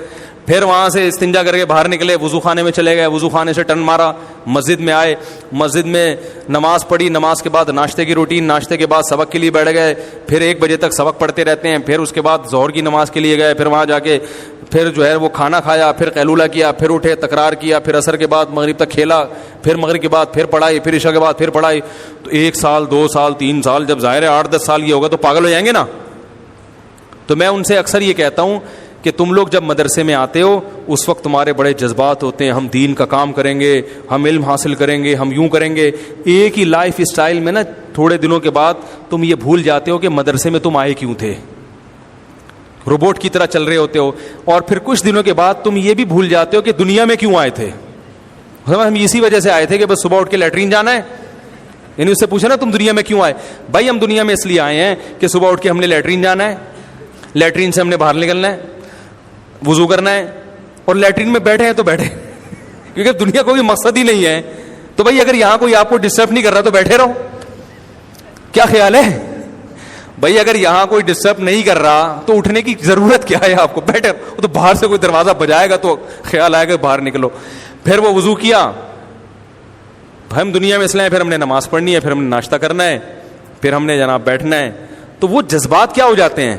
S3: پھر وہاں سے استنجا کر کے باہر نکلے, وضو خانے میں چلے گئے, وضو خانے سے ٹرن مارا, مسجد میں آئے, مسجد میں نماز پڑھی, نماز کے بعد ناشتے کی روٹین, ناشتے کے بعد سبق کے لیے بیٹھ گئے, پھر 1 بجے تک سبق پڑھتے رہتے ہیں. پھر اس کے بعد ظہر کی نماز کے لیے گئے, پھر وہاں جا کے پھر جو ہے وہ کھانا کھایا, پھر قیلولہ کیا, پھر اٹھے تکرار کیا, پھر عصر کے بعد مغرب تک کھیلا, پھر مغرب کے بعد پھر پڑھائی, پھر عشاء کے بعد پھر پڑھائی. تو 1 سال 2 سال 3 سال, جب ظاہر ہے 8-10 سال یہ ہوگا تو پاگل ہو جائیں گے نا. تو میں ان سے اکثر یہ کہتا ہوں کہ تم لوگ جب مدرسے میں آتے ہو اس وقت تمہارے بڑے جذبات ہوتے ہیں, ہم دین کا کام کریں گے, ہم علم حاصل کریں گے, ہم یوں کریں گے. ایک ہی لائف اسٹائل میں نا تھوڑے دنوں کے بعد تم یہ بھول جاتے ہو کہ مدرسے میں تم آئے کیوں تھے, روبوٹ کی طرح چل رہے ہوتے ہو. اور پھر کچھ دنوں کے بعد تم یہ بھی بھول جاتے ہو کہ دنیا میں کیوں آئے تھے. ہم اسی وجہ سے آئے تھے کہ بس صبح اٹھ کے لیٹرین جانا ہے. یعنی اس سے پوچھا نا تم دنیا میں کیوں آئے؟ بھائی ہم دنیا میں اس لیے آئے ہیں کہ صبح اٹھ کے ہم نے لیٹرین جانا ہے, لیٹرین سے ہم نے باہر نکلنا ہے, وضو کرنا ہے, اور لیٹرین میں بیٹھے ہیں تو بیٹھے, کیونکہ دنیا کوئی مقصد ہی نہیں ہے. تو بھائی اگر یہاں کوئی آپ کو ڈسٹرب نہیں کر رہا تو بیٹھے رہو. کیا خیال ہے بھائی؟ اگر یہاں کوئی ڈسٹرب نہیں کر رہا تو اٹھنے کی ضرورت کیا ہے آپ کو؟ بیٹھے. تو باہر سے کوئی دروازہ بجائے گا تو خیال آئے گا باہر نکلو. پھر وہ وضو کیا, ہم دنیا میں اس لیے, پھر ہم نے نماز پڑھنی ہے, پھر ہم نے ناشتہ کرنا ہے, پھر ہم نے جناب بیٹھنا ہے. تو وہ جذبات کیا ہو جاتے ہیں.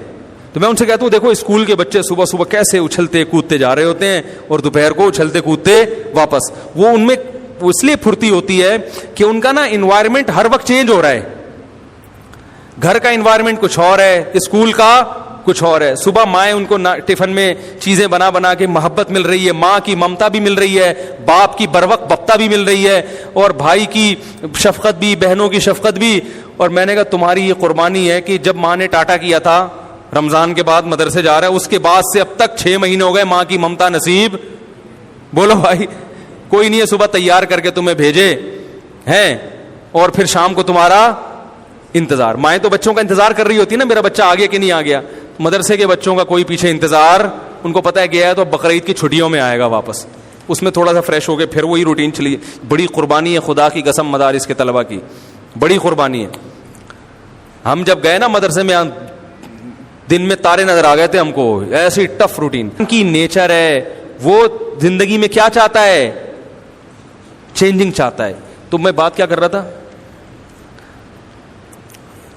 S3: تو میں ان سے کہتا ہوں دیکھو اسکول کے بچے صبح صبح کیسے اچھلتے کودتے جا رہے ہوتے ہیں, اور دوپہر کو اچھلتے کودتے واپس. وہ ان میں اس لیے پھرتی ہوتی ہے کہ ان کا نا انوائرمنٹ ہر وقت چینج ہو رہا ہے. گھر کا انوائرمنٹ کچھ اور ہے, اسکول کا کچھ اور ہے. صبح مائیں ان کو ٹفن میں چیزیں بنا بنا کے محبت مل رہی ہے, ماں کی ممتا بھی مل رہی ہے, باپ کی بروقت بپتا بھی مل رہی ہے, اور بھائی کی شفقت بھی, بہنوں کی شفقت بھی. اور میں نے کہا تمہاری یہ قربانی ہے کہ جب ماں نے ٹاٹا کیا تھا, رمضان کے بعد مدرسے جا رہا ہے, اس کے بعد سے اب تک 6 مہینے ہو گئے, ماں کی ممتا نصیب. بولو بھائی, کوئی نہیں ہے صبح تیار کر کے تمہیں بھیجے ہیں, اور پھر شام کو تمہارا انتظار. مائیں تو بچوں کا انتظار کر رہی ہوتی ہے نا, میرا بچہ آ گیا کہ نہیں آ گیا. مدرسے کے بچوں کا کوئی پیچھے انتظار, ان کو پتہ ہے گیا ہے تو بقرعید کی چھٹیوں میں آئے گا واپس, اس میں تھوڑا سا فریش ہو کے پھر وہی روٹین چلی. بڑی قربانی ہے خدا کی قسم مدارس کے طلبہ کی, بڑی قربانی ہے. ہم جب گئے نا مدرسے میں, دن میں تارے نظر آ گئے تھے ہم کو, ایسی ٹف روٹین. ان کی نیچر ہے, وہ زندگی میں کیا چاہتا ہے؟ چینجنگ چاہتا ہے. تو میں بات کیا کر رہا تھا؟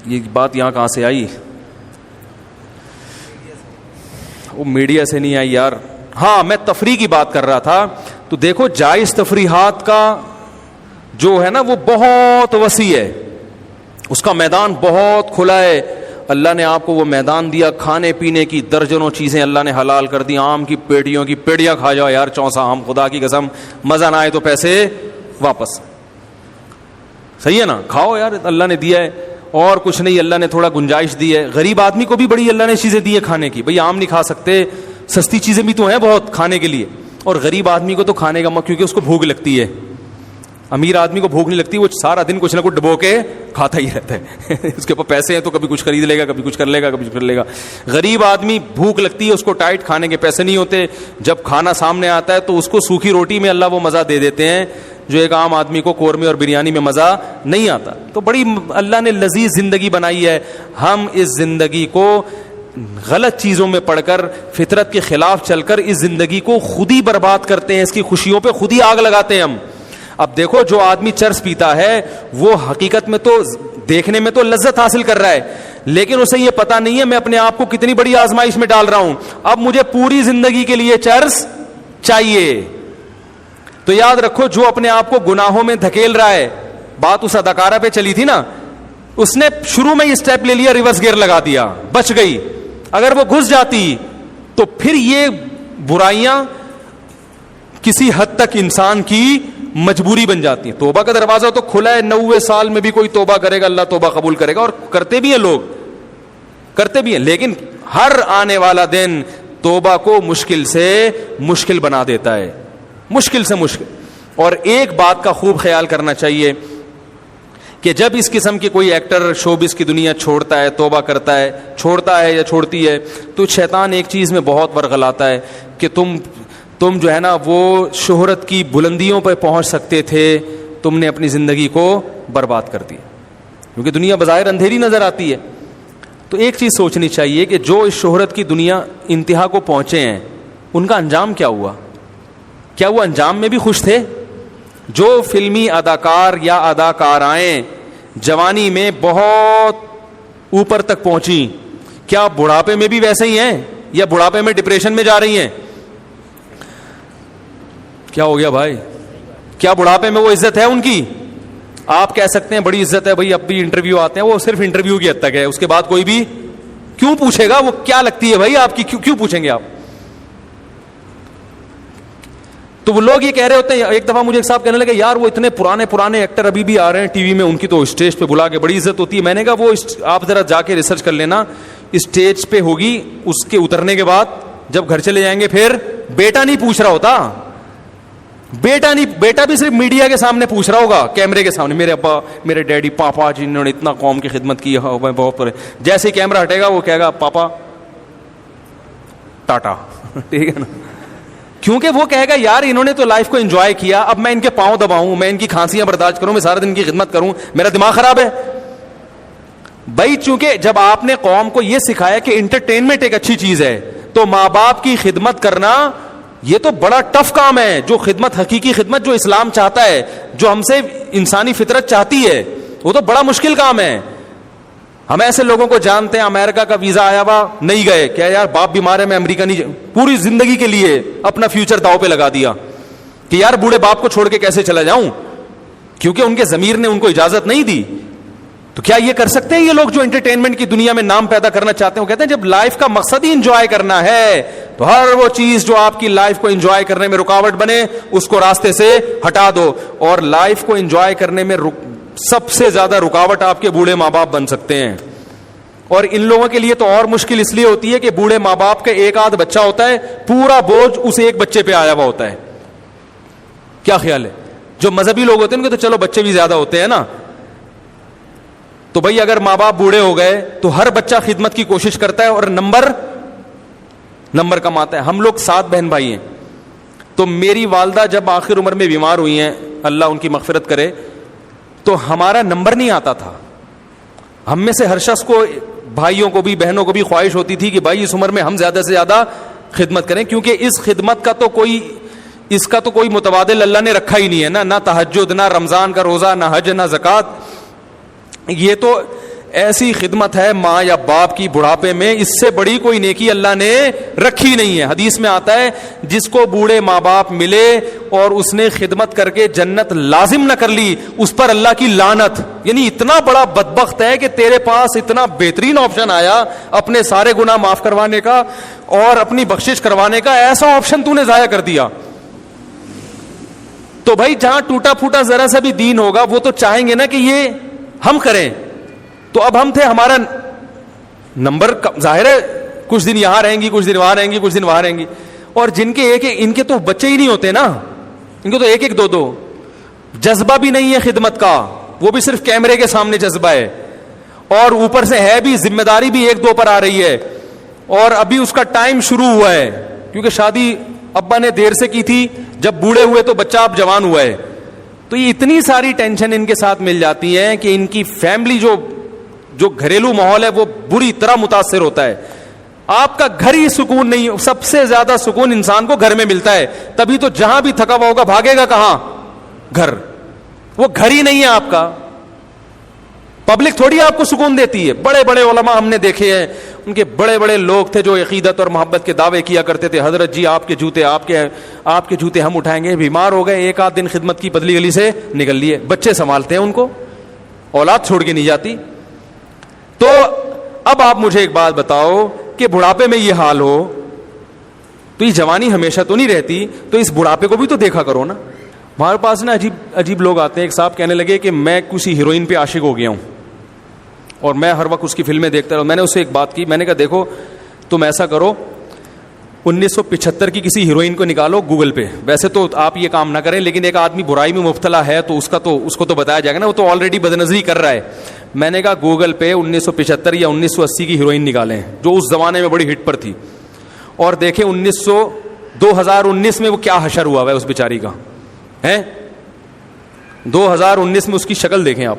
S3: یہ بات یہاں کہاں سے آئی؟ وہ میڈیا سے نہیں آئی یار. ہاں میں تفریح کی بات کر رہا تھا. تو دیکھو جائز تفریحات کا جو ہے نا وہ بہت وسیع ہے, اس کا میدان بہت کھلا ہے. اللہ نے آپ کو وہ میدان دیا, کھانے پینے کی درجنوں چیزیں اللہ نے حلال کر دی. آم کی پیٹیوں کی پیڑیاں کھا جاؤ یار, 64 آم, خدا کی قسم, مزہ نہ آئے تو پیسے واپس. صحیح ہے نا, کھاؤ یار, اللہ نے دیا ہے. اور کچھ نہیں, اللہ نے تھوڑا گنجائش دی ہے. غریب آدمی کو بھی بڑی اللہ نے چیزیں دی ہیں کھانے کی. بھئی آم نہیں کھا سکتے, سستی چیزیں بھی تو ہیں بہت کھانے کے لیے. اور غریب آدمی کو تو کھانے کا کیونکہ اس کو بھوک لگتی ہے. امیر آدمی کو بھوک نہیں لگتی, وہ سارا دن کچھ نہ کچھ ڈبو کے کھاتا ہی رہتا ہے. اس کے پاس پیسے ہیں تو کبھی کچھ خرید لے گا, کبھی کچھ کر لے گا, کبھی کچھ کر لے گا. غریب آدمی بھوک لگتی ہے, اس کو ٹائٹ کھانے کے پیسے نہیں ہوتے. جب کھانا سامنے آتا ہے تو اس کو سوکھی روٹی میں اللہ وہ مزہ دے دیتے ہیں جو ایک عام آدمی کو قورمے اور بریانی میں مزہ نہیں آتا. تو بڑی اللہ نے لذیذ زندگی بنائی ہے. ہم اس زندگی کو غلط چیزوں میں پڑھ کر, فطرت کے خلاف چل کر اس زندگی کو خود ہی برباد کرتے ہیں, اس کی خوشیوں پہ خود ہی آگ لگاتے ہیں ہم. اب دیکھو جو آدمی چرس پیتا ہے وہ حقیقت میں تو دیکھنے میں تو لذت حاصل کر رہا ہے, لیکن اسے یہ پتا نہیں ہے میں اپنے آپ کو کتنی بڑی آزمائش میں ڈال رہا ہوں. اب مجھے پوری زندگی کے لیے چرس چاہیے. تو یاد رکھو جو اپنے آپ کو گناہوں میں دھکیل رہا ہے, بات اس اداکارہ پہ چلی تھی نا, اس نے شروع میں یہ سٹیپ لے لیا, ریورس گیئر لگا دیا, بچ گئی. اگر وہ گھس جاتی تو پھر یہ برائیاں کسی حد تک انسان کی مجبوری بن جاتی ہیں. توبہ کا دروازہ تو کھلا ہے, 90 سال میں بھی کوئی توبہ کرے گا اللہ توبہ قبول کرے گا, اور کرتے بھی ہیں لوگ, کرتے بھی ہیں. لیکن ہر آنے والا دن توبہ کو مشکل سے مشکل بنا دیتا ہے, مشکل سے مشکل. اور ایک بات کا خوب خیال کرنا چاہیے کہ جب اس قسم کے کوئی ایکٹر شوبز کی دنیا چھوڑتا ہے, توبہ کرتا ہے, چھوڑتا ہے یا چھوڑتی ہے, تو شیطان ایک چیز میں بہت ورغلاتا ہے کہ تم جو ہے نا وہ شہرت کی بلندیوں پہ پہنچ سکتے تھے, تم نے اپنی زندگی کو برباد کر دی. کیونکہ دنیا بظاہر اندھیری نظر آتی ہے. تو ایک چیز سوچنی چاہیے کہ جو اس شہرت کی دنیا انتہا کو پہنچے ہیں ان کا انجام کیا ہوا؟ کیا وہ انجام میں بھی خوش تھے؟ جو فلمی اداکار یا اداکارائیں جوانی میں بہت اوپر تک پہنچی, کیا بڑھاپے میں بھی ویسے ہی ہیں یا بڑھاپے میں ڈپریشن میں جا رہی ہیں؟ کیا ہو گیا بھائی؟ کیا بڑھاپے میں وہ عزت ہے ان کی؟ آپ کہہ سکتے ہیں بڑی عزت ہے بھائی, اب بھی انٹرویو آتے ہیں, وہ صرف انٹرویو کی حد تک ہے, اس کے بعد کوئی بھی کیوں پوچھے گا؟ وہ کیا لگتی ہے بھائی آپ کی, کیوں پوچھیں گے آپ؟ تو وہ لوگ یہ کہہ رہے ہوتے ہیں. ایک دفعہ مجھے ایک صاحب کہنے لگے یار وہ اتنے پرانے ایکٹر ابھی بھی آ رہے ہیں ٹی وی میں, ان کی تو اسٹیج پہ بلا کے بڑی عزت ہوتی ہے. میں نے کہا وہ آپ ذرا جا کے ریسرچ کر لینا, اسٹیج پہ ہوگی, اس کے اترنے کے بعد جب گھر چلے جائیں گے پھر بیٹا نہیں پوچھ رہا ہوتا, بیٹا بھی صرف میڈیا کے سامنے پوچھ رہا ہوگا, کیمرے کے سامنے, میرے ابا, میرے ڈیڈی, پاپا جنہوں نے اتنا قوم کی خدمت کی ہے بہت. جیسے ہی کیمرہ ہٹے گا وہ کہے گا پاپا ٹاٹا, ٹھیک ہے نا, کیونکہ وہ کہے گا یار انہوں نے تو لائف کو انجوائے کیا, اب میں ان کے پاؤں دباؤں, میں ان کی کھانسیاں برداشت کروں, میں سارا دن کی خدمت کروں, میرا دماغ خراب ہے بھائی. چونکہ جب آپ نے قوم کو یہ سکھایا کہ انٹرٹینمنٹ ایک اچھی چیز ہے, تو ماں باپ کی خدمت کرنا یہ تو بڑا ٹف کام ہے. جو خدمت, حقیقی خدمت جو اسلام چاہتا ہے, جو ہم سے انسانی فطرت چاہتی ہے, وہ تو بڑا مشکل کام ہے. ہم ایسے لوگوں کو جانتے ہیں, امریکہ کا ویزا آیا ہوا نہیں گئے, کیا یار باپ بیمار ہے میں امریکہ نہیں, پوری زندگی کے لیے اپنا فیوچر داؤ پہ لگا دیا کہ یار بوڑھے باپ کو چھوڑ کے کیسے چلا جاؤں, کیونکہ ان کے ضمیر نے ان کو اجازت نہیں دی. تو کیا یہ کر سکتے ہیں یہ لوگ جو انٹرٹینمنٹ کی دنیا میں نام پیدا کرنا چاہتے ہیں؟ وہ کہتے ہیں جب لائف کا مقصد ہی انجوائے کرنا ہے تو ہر وہ چیز جو آپ کی لائف کو انجوائے کرنے میں رکاوٹ بنے اس کو راستے سے ہٹا دو. اور لائف کو انجوائے کرنے میں سب سے زیادہ رکاوٹ آپ کے بوڑھے ماں باپ بن سکتے ہیں. اور ان لوگوں کے لیے تو اور مشکل اس لیے ہوتی ہے کہ بوڑھے ماں باپ کا ایک آدھ بچہ ہوتا ہے, پورا بوجھ اس ایک بچے پہ آیا ہوا ہوتا ہے. کیا خیال ہے؟ جو مذہبی لوگ ہوتے ہیں ان کے تو چلو بچے بھی زیادہ ہوتے ہیں نا, تو بھائی اگر ماں باپ بوڑھے ہو گئے تو ہر بچہ خدمت کی کوشش کرتا ہے اور نمبر کماتا ہے. ہم لوگ 7 بہن بھائی ہیں, تو میری والدہ جب آخر عمر میں بیمار ہوئی ہیں, اللہ ان کی مغفرت کرے, تو ہمارا نمبر نہیں آتا تھا. ہم میں سے ہر شخص کو, بھائیوں کو بھی بہنوں کو بھی خواہش ہوتی تھی کہ بھائی اس عمر میں ہم زیادہ سے زیادہ خدمت کریں, کیونکہ اس خدمت کا تو کوئی اس کا تو کوئی متبادل اللہ نے رکھا ہی نہیں ہے نا, نہ تہجد, نہ رمضان کا روزہ, نہ حج, نہ زکوٰۃ. یہ تو ایسی خدمت ہے ماں یا باپ کی بڑھاپے میں, اس سے بڑی کوئی نیکی اللہ نے رکھی نہیں ہے. حدیث میں آتا ہے جس کو بوڑھے ماں باپ ملے اور اس نے خدمت کر کے جنت لازم نہ کر لی, اس پر اللہ کی لعنت. یعنی اتنا بڑا بدبخت ہے کہ تیرے پاس اتنا بہترین آپشن آیا اپنے سارے گناہ معاف کروانے کا اور اپنی بخشش کروانے کا, ایسا آپشن تو نے ضائع کر دیا. تو بھائی جہاں ٹوٹا پھوٹا ذرا سا بھی دین ہوگا وہ تو چاہیں گے نا کہ یہ ہم کریں. تو اب ہم تھے, ہمارا نمبر ظاہر ہے کچھ دن یہاں رہیں گی, کچھ دن وہاں رہیں گی, کچھ دن وہاں رہیں گی. اور جن کے ایک ان کے تو بچے ہی نہیں ہوتے نا, ان کو تو ایک ایک دو دو, جذبہ بھی نہیں ہے خدمت کا, وہ بھی صرف کیمرے کے سامنے جذبہ ہے, اور اوپر سے ہے بھی ذمہ داری بھی ایک دو پر آ رہی ہے, اور ابھی اس کا ٹائم شروع ہوا ہے کیونکہ شادی ابا نے دیر سے کی تھی, جب بوڑھے ہوئے تو بچہ اب جوان ہوا ہے. تو یہ اتنی ساری ٹینشن ان کے ساتھ مل جاتی ہے کہ ان کی فیملی جو گھریلو ماحول ہے وہ بری طرح متاثر ہوتا ہے. آپ کا گھر ہی سکون نہیں, سب سے زیادہ سکون انسان کو گھر میں ملتا ہے, تبھی تو جہاں بھی تھکا ہوا ہوگا بھاگے گا کہاں, گھر. وہ گھر ہی نہیں ہے آپ کا. پبلک تھوڑی آپ کو سکون دیتی ہے. بڑے بڑے علماء ہم نے دیکھے ہیں, ان کے بڑے بڑے لوگ تھے جو عقیدت اور محبت کے دعوے کیا کرتے تھے, حضرت جی آپ کے جوتے ہم اٹھائیں گے. بیمار ہو گئے, ایک آدھ دن خدمت کی بدلی گلی سے نکل لیے, بچے سنبھالتے ہیں ان کو, اولاد چھوڑ کے نہیں جاتی. تو اب آپ مجھے ایک بات بتاؤ کہ بڑھاپے میں یہ حال ہو تو یہ جوانی ہمیشہ تو نہیں رہتی, تو اس بڑھاپے کو بھی تو دیکھا کرو نا. ہمارے پاس نا عجیب لوگ آتے ہیں. ایک صاحب کہنے لگے کہ میں کسی ہیروئن پہ عاشق ہو گیا ہوں اور میں ہر وقت اس کی فلمیں دیکھتا رہا. میں نے اس سے ایک بات کی, میں نے کہا دیکھو تم ایسا کرو 1975 کی کسی ہیروئن کو نکالو گوگل پہ. ویسے تو آپ یہ کام نہ کریں, لیکن ایک آدمی برائی میں مبتلا ہے تو اس کو تو بتایا جائے گا نا, وہ تو آلریڈی بدنظری کر رہا ہے. میں نے کہا گوگل پہ 1975 یا 1980 کی ہیروئن نکالیں جو اس زمانے میں بڑی ہٹ پر تھی, اور دیکھیں 2019 میں وہ کیا حشر ہوا ہے اس بیچاری کا ہے. 2019 میں اس کی شکل دیکھیں آپ.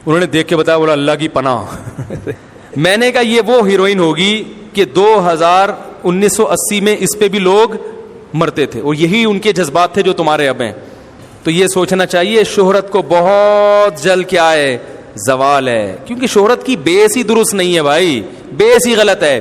S3: انہوں نے دیکھ کے بتایا, بولا اللہ کی پناہ. میں نے کہا یہ وہ ہیروئن ہوگی کہ 1980 میں اس پہ بھی لوگ مرتے تھے, اور یہی ان کے جذبات تھے جو تمہارے اب ہیں. تو یہ سوچنا چاہیے شہرت کو بہت جلد کیا ہے, زوال ہے, کیونکہ شہرت کی بیس ہی درست نہیں ہے بھائی, بیس ہی غلط ہے.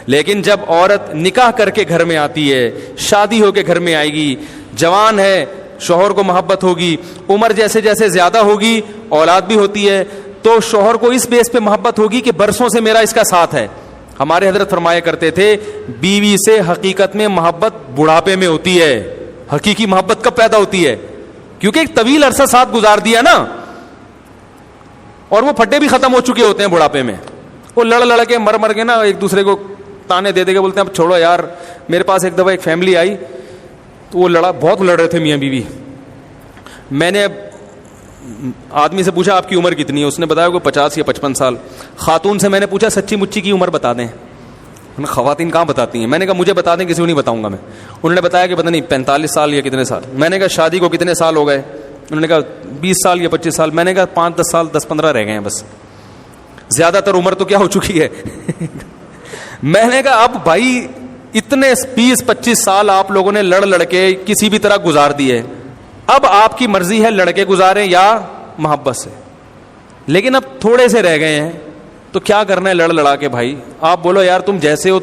S3: لیکن جب عورت نکاح کر کے گھر میں آتی ہے, شادی ہو کے گھر میں آئے گی, جوان ہے, شوہر کو محبت ہوگی, عمر جیسے جیسے زیادہ ہوگی, اولاد بھی ہوتی ہے, تو شوہر کو اس بیس پہ محبت ہوگی کہ برسوں سے میرا اس کا ساتھ ہے. ہمارے حضرت فرمایا کرتے تھے بیوی سے حقیقت میں محبت بڑھاپے میں ہوتی ہے. حقیقی محبت کب پیدا ہوتی ہے, کیونکہ ایک طویل عرصہ ساتھ گزار دیا نا, اور وہ پھٹے بھی ختم ہو چکے ہوتے ہیں بڑھاپے میں. وہ لڑ کے مر کے نا ایک دوسرے کو تانے دے کے بولتے ہیں اب چھوڑو یار. میرے پاس ایک دفعہ ایک فیملی آئی تو وہ بہت لڑ رہے تھے میاں بیوی. میں نے آدمی سے پوچھا آپ کی عمر کتنی ہے, اس نے بتایا کہ 50 یا 55 سال. خاتون سے میں نے پوچھا سچی مچی کی عمر بتا دیں. خواتین کہاں بتاتی ہیں. میں نے کہا مجھے بتا دیں, کسی کو نہیں بتاؤں گا میں. انہوں نے بتایا کہ پتہ نہیں 45 سال یا کتنے سال. میں نے کہا شادی کو کتنے سال ہو گئے. انہوں نے کہا 20 سال یا 25 سال. میں نے کہا 5-10 سال 10-15 رہ گئے ہیں بس, زیادہ تر عمر تو کیا ہو چکی ہے. میں نے کہا اب بھائی اتنے 20-25 سال آپ لوگوں نے لڑ کے کسی بھی طرح گزار دیے, اب آپ کی مرضی ہے لڑکے گزاریں یا محبت سے, لیکن اب تھوڑے سے رہ گئے ہیں تو کیا کرنا ہے لڑا کے. بھائی آپ بولو یار تم جیسے ہو.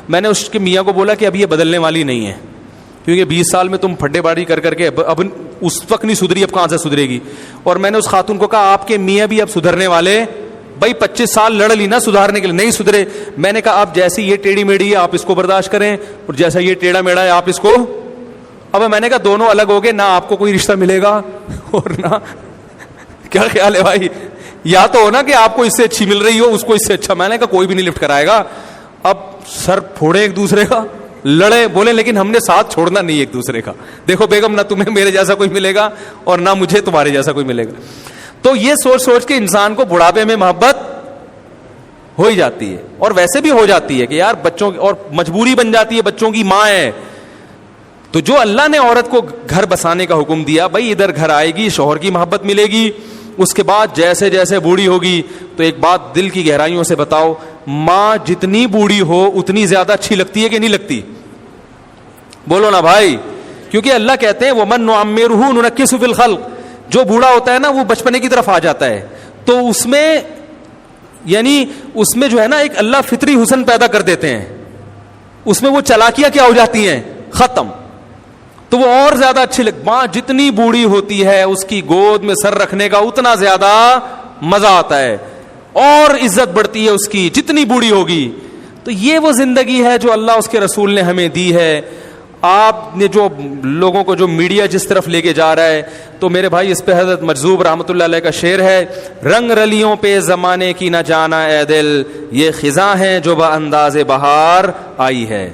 S3: میں نے اس کے میاں کو بولا کہ اب یہ بدلنے والی نہیں ہے, کیونکہ 20 سال میں تم پھڈے باڑی کر کے اب اس وقت نہیں سدھری, اب کہاں سے سدھرے گی. اور میں نے اس خاتون کو کہا آپ کے میاں بھی اب سدھرنے والے. بھائی 25 سال لڑ لی نا سدھارنے کے لیے, نہیں سدھرے. میں نے کہا آپ جیسی یہ ٹیڑھی میڑھی ہے آپ اس کو برداشت کریں, اور جیسا یہ ٹیڑھا میڑھا ہے آپ اس کو. اب میں نے کہا دونوں الگ ہو گئے, نہ آپ کو کوئی رشتہ ملے گا اور نہ. کیا خیال ہے بھائی, یا تو ہو نا کہ آپ کو اس سے اچھی مل رہی ہو, اس کو اس سے اچھا. میں نے کہا کوئی بھی نہیں لفٹ کرائے گا. اب سر پھوڑے ایک دوسرے کا, لڑے بولے, لیکن ہم نے ساتھ چھوڑنا نہیں ایک دوسرے کا. دیکھو بیگم, نہ تمہیں میرے جیسا کوئی ملے گا اور نہ مجھے تمہارے جیسا کوئی ملے گا. تو یہ سوچ کے انسان کو بڑھاپے میں محبت ہو ہی جاتی ہے, اور ویسے بھی ہو جاتی ہے کہ یار بچوں کی, اور مجبوری بن جاتی ہے, بچوں کی ماں ہے. تو جو اللہ نے عورت کو گھر بسانے کا حکم دیا, بھائی ادھر گھر آئے گی, شوہر کی محبت ملے گی, اس کے بعد جیسے جیسے بوڑھی ہوگی. تو ایک بات دل کی گہرائیوں سے بتاؤ, ماں جتنی بوڑھی ہو اتنی زیادہ اچھی لگتی ہے کہ نہیں لگتی؟ بولو نا بھائی, کیونکہ اللہ کہتے ہیں وَمَن نُعَمِّرْهُ نُنَكِّسُ فِي الْخَلْقِ, جو بوڑھا ہوتا ہے نا وہ بچپنے کی طرف آ جاتا ہے, تو اس میں یعنی اس میں جو ہے نا ایک اللہ فطری حسن پیدا کر دیتے ہیں, اس میں وہ چالاکیاں کیا ہو جاتی ہیں, ختم. تو وہ اور زیادہ اچھی ماں جتنی بوڑھی ہوتی ہے اس کی گود میں سر رکھنے کا اتنا زیادہ مزہ آتا ہے, اور عزت بڑھتی ہے اس کی جتنی بوڑھی ہوگی. تو یہ وہ زندگی ہے جو اللہ اس کے رسول نے ہمیں دی ہے. آپ نے جو لوگوں کو جو میڈیا جس طرف لے کے جا رہا ہے, تو میرے بھائی اس پہ حضرت مجذوب رحمۃ اللہ علیہ کا شعر ہے, رنگ رلیوں پہ زمانے کی نہ جانا اے دل, یہ خزاں ہے جو بانداز بہار آئی ہے.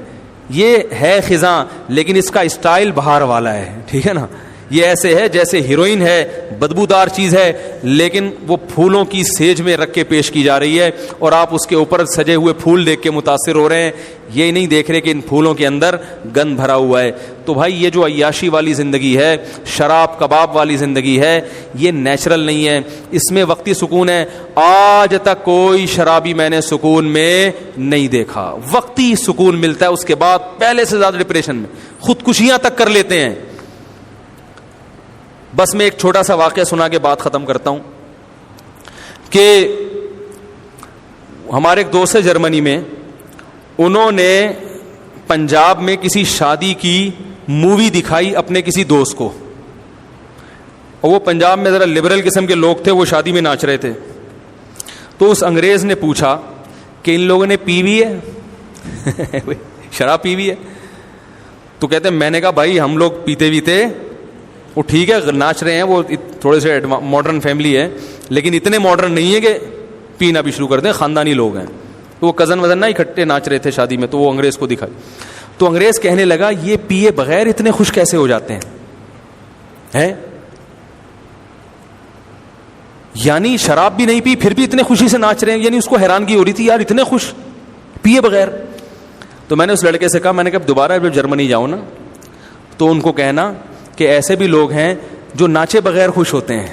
S3: یہ ہے خزاں لیکن اس کا اسٹائل بہار والا ہے, ٹھیک ہے نا. یہ ایسے ہے جیسے ہیروئن ہے, بدبودار چیز ہے, لیکن وہ پھولوں کی سیج میں رکھ کے پیش کی جا رہی ہے, اور آپ اس کے اوپر سجے ہوئے پھول دیکھ کے متاثر ہو رہے ہیں, یہ نہیں دیکھ رہے کہ ان پھولوں کے اندر گند بھرا ہوا ہے. تو بھائی یہ جو عیاشی والی زندگی ہے, شراب کباب والی زندگی ہے, یہ نیچرل نہیں ہے, اس میں وقتی سکون ہے. آج تک کوئی شرابی میں نے سکون میں نہیں دیکھا, وقتی سکون ملتا ہے, اس کے بعد پہلے سے زیادہ ڈپریشن میں, خودکشیاں تک کر لیتے ہیں. بس میں ایک چھوٹا سا واقعہ سنا کے بات ختم کرتا ہوں کہ ہمارے ایک دوست ہے جرمنی میں, انہوں نے پنجاب میں کسی شادی کی مووی دکھائی اپنے کسی دوست کو, اور وہ پنجاب میں ذرا لبرل قسم کے لوگ تھے, وہ شادی میں ناچ رہے تھے. تو اس انگریز نے پوچھا کہ ان لوگوں نے پی بھی ہے, شراب پی بھی ہے؟ تو کہتے ہیں, میں نے کہا بھائی ہم لوگ پیتے بھی تھے, وہ ٹھیک ہے ناچ رہے ہیں, وہ تھوڑے سے ماڈرن فیملی ہے, لیکن اتنے ماڈرن نہیں ہے کہ پینا بھی شروع کر دیں, خاندانی لوگ ہیں. تو وہ کزن وزن نہ اکٹھے ناچ رہے تھے شادی میں, تو وہ انگریز کو دکھائی. تو انگریز کہنے لگا یہ پیے بغیر اتنے خوش کیسے ہو جاتے ہیں, یعنی شراب بھی نہیں پی پھر بھی اتنے خوشی سے ناچ رہے ہیں. یعنی اس کو حیرانگی ہو رہی تھی, یار اتنے خوش پیے بغیر. تو میں نے اس لڑکے سے کہا, میں نے کہا دوبارہ جب جرمنی جاؤ نا تو ان کو کہنا کہ ایسے بھی لوگ ہیں جو ناچے بغیر خوش ہوتے ہیں.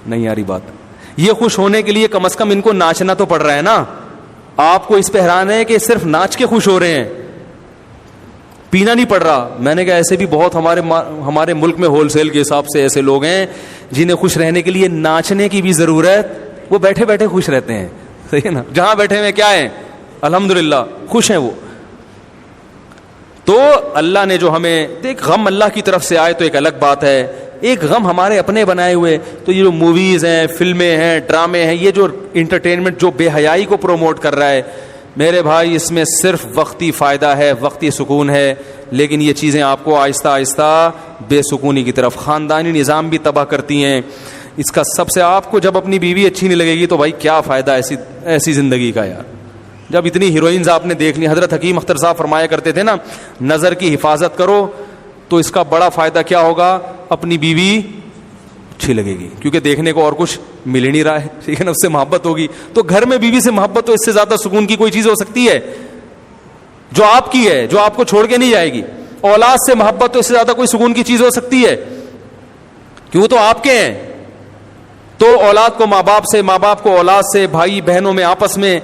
S3: نہیں آ رہی بات, یہ خوش ہونے کے لیے کم از کم ان کو ناچنا تو پڑ رہا ہے نا. آپ کو اس پہ حیران ہے کہ صرف ناچ کے خوش ہو رہے ہیں, پینا نہیں پڑ رہا. میں نے کہا ایسے بھی بہت ہمارے ملک میں ہول سیل کے حساب سے ایسے لوگ ہیں جنہیں خوش رہنے کے لیے ناچنے کی بھی ضرورت, وہ بیٹھے بیٹھے خوش رہتے ہیں. صحیح ہے نا, جہاں بیٹھے ہوئے کیا ہیں, الحمدللہ خوش ہیں وہ. تو اللہ نے جو ہمیں ایک غم اللہ کی طرف سے آئے تو ایک الگ بات ہے, ایک غم ہمارے اپنے بنائے ہوئے. تو یہ جو موویز ہیں, فلمیں ہیں, ڈرامے ہیں, یہ جو انٹرٹینمنٹ جو بے حیائی کو پروموٹ کر رہا ہے, میرے بھائی اس میں صرف وقتی فائدہ ہے, وقتی سکون ہے, لیکن یہ چیزیں آپ کو آہستہ آہستہ بے سکونی کی طرف, خاندانی نظام بھی تباہ کرتی ہیں. اس کا سب سے آپ کو جب اپنی بیوی اچھی نہیں لگے گی تو بھائی کیا فائدہ ایسی زندگی کا یار. جب اتنی ہیروئنز آپ نے دیکھ لی, حضرت حکیم اختر صاحب فرمایا کرتے تھے نا, نظر کی حفاظت کرو تو اس کا بڑا فائدہ کیا ہوگا, اپنی بیوی اچھی لگے گی, کیونکہ دیکھنے کو اور کچھ مل ہی نہیں رہا ہے, ٹھیک ہے نا, اس سے محبت ہوگی. تو گھر میں بیوی سے محبت تو اس سے زیادہ سکون کی کوئی چیز ہو سکتی ہے جو آپ کی ہے, جو آپ کو چھوڑ کے نہیں جائے گی. اولاد سے محبت تو اس سے زیادہ کوئی سکون کی چیز ہو سکتی ہے, کیوں تو آپ کے ہیں. تو اولاد کو ماں باپ سے, ماں باپ کو اولاد سے, بھائی بہنوں میں آپس میں,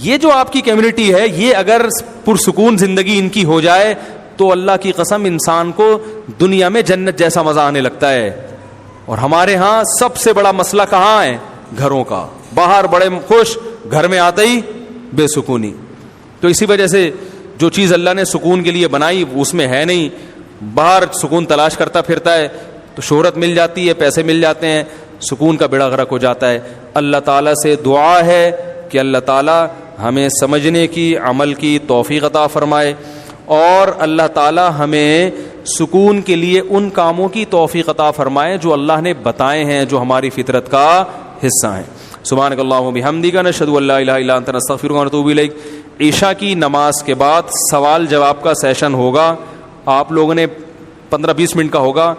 S3: یہ جو آپ کی کمیونٹی ہے, یہ اگر پرسکون زندگی ان کی ہو جائے تو اللہ کی قسم انسان کو دنیا میں جنت جیسا مزہ آنے لگتا ہے. اور ہمارے ہاں سب سے بڑا مسئلہ کہاں ہے, گھروں کا. باہر بڑے خوش, گھر میں آتے ہی بے سکونی. تو اسی وجہ سے جو چیز اللہ نے سکون کے لیے بنائی اس میں ہے نہیں, باہر سکون تلاش کرتا پھرتا ہے, تو شہرت مل جاتی ہے, پیسے مل جاتے ہیں, سکون کا بیڑا غرق ہو جاتا ہے. اللہ تعالیٰ سے دعا ہے کہ اللہ تعالیٰ ہمیں سمجھنے کی, عمل کی توفیق عطا فرمائے, اور اللہ تعالیٰ ہمیں سکون کے لیے ان کاموں کی توفیق عطا فرمائے جو اللہ نے بتائے ہیں, جو ہماری فطرت کا حصہ ہیں. سبحانک اللہم و بحمدک, نشہد ان لا الہ الا انت, نستغفرک و نتوب الیک. عشاء کی نماز کے بعد سوال جواب کا سیشن ہوگا. آپ لوگوں نے 15-20 منٹ کا ہوگا.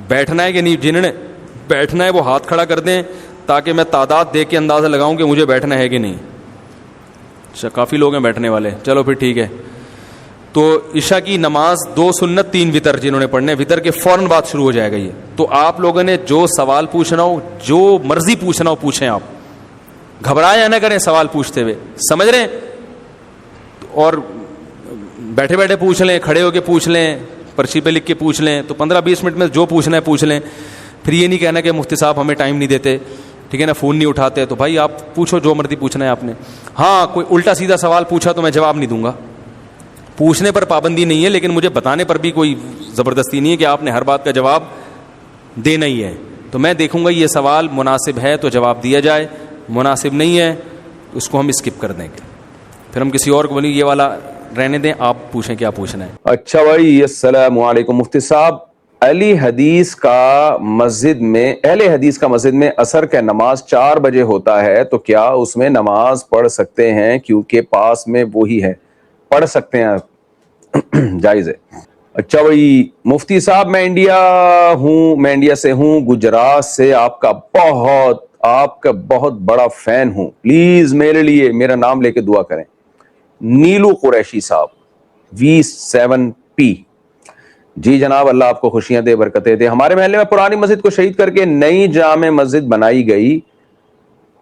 S3: بیٹھنا ہے کہ نہیں, جنہوں نے بیٹھنا ہے وہ ہاتھ کھڑا کر دیں تاکہ میں تعداد دیکھ کے اندازہ لگاؤں کہ مجھے بیٹھنا ہے کہ نہیں. اچھا, کافی لوگ ہیں بیٹھنے والے, چلو پھر ٹھیک ہے. تو عشاء کی نماز 2 سنت 3 وتر جنہوں نے پڑھنے, وتر کے فوراً بعد شروع ہو جائے گا یہ. تو آپ لوگوں نے جو سوال پوچھنا ہو, جو مرضی پوچھنا ہو پوچھیں, آپ گھبرائیں نہ کریں سوال پوچھتے ہوئے, سمجھ رہے ہیں, اور بیٹھے بیٹھے پوچھ لیں, کھڑے ہو کے پوچھ لیں, پرچی پہ لکھ کے پوچھ لیں, تو 15-20 منٹ میں جو پوچھنا ہے پوچھ لیں. پھر یہ نہیں کہنا کہ مفتی صاحب ہمیں ٹائم نہیں دیتے, ٹھیک ہے نا, فون نہیں اٹھاتے. تو بھائی آپ پوچھو جو مرضی پوچھنا ہے آپ نے. ہاں کوئی الٹا سیدھا سوال پوچھا تو میں جواب نہیں دوں گا. پوچھنے پر پابندی نہیں ہے, لیکن مجھے بتانے پر بھی کوئی زبردستی نہیں ہے کہ آپ نے ہر بات کا جواب دینا ہی ہے. تو میں دیکھوں گا یہ سوال مناسب ہے تو جواب دیا جائے, مناسب نہیں ہے اس کو ہم اسکپ کر دیں گے. پھر ہم کسی اور کو بولیں یہ والا رہنے دیں, آپ پوچھیں کیا پوچھنا ہے.
S4: اچھا بھائی, السلام علیکم مفتی صاحب. اہل حدیث کا مسجد میں عصر کا نماز 4 بجے ہوتا ہے, تو کیا اس میں نماز پڑھ سکتے ہیں؟ کیونکہ پاس میں وہی ہے. پڑھ سکتے ہیں, جائز ہے. اچھا بھائی مفتی صاحب, میں انڈیا سے ہوں, گجرات سے. آپ کا بہت بڑا فین ہوں. پلیز میرے لیے میرا نام لے کے دعا کریں. نیلو قریشی صاحب, V7P. جی جناب, اللہ آپ کو خوشیاں دے, برکتیں دے. ہمارے محلے میں پرانی مسجد کو شہید کر کے نئی جامع مسجد بنائی گئی.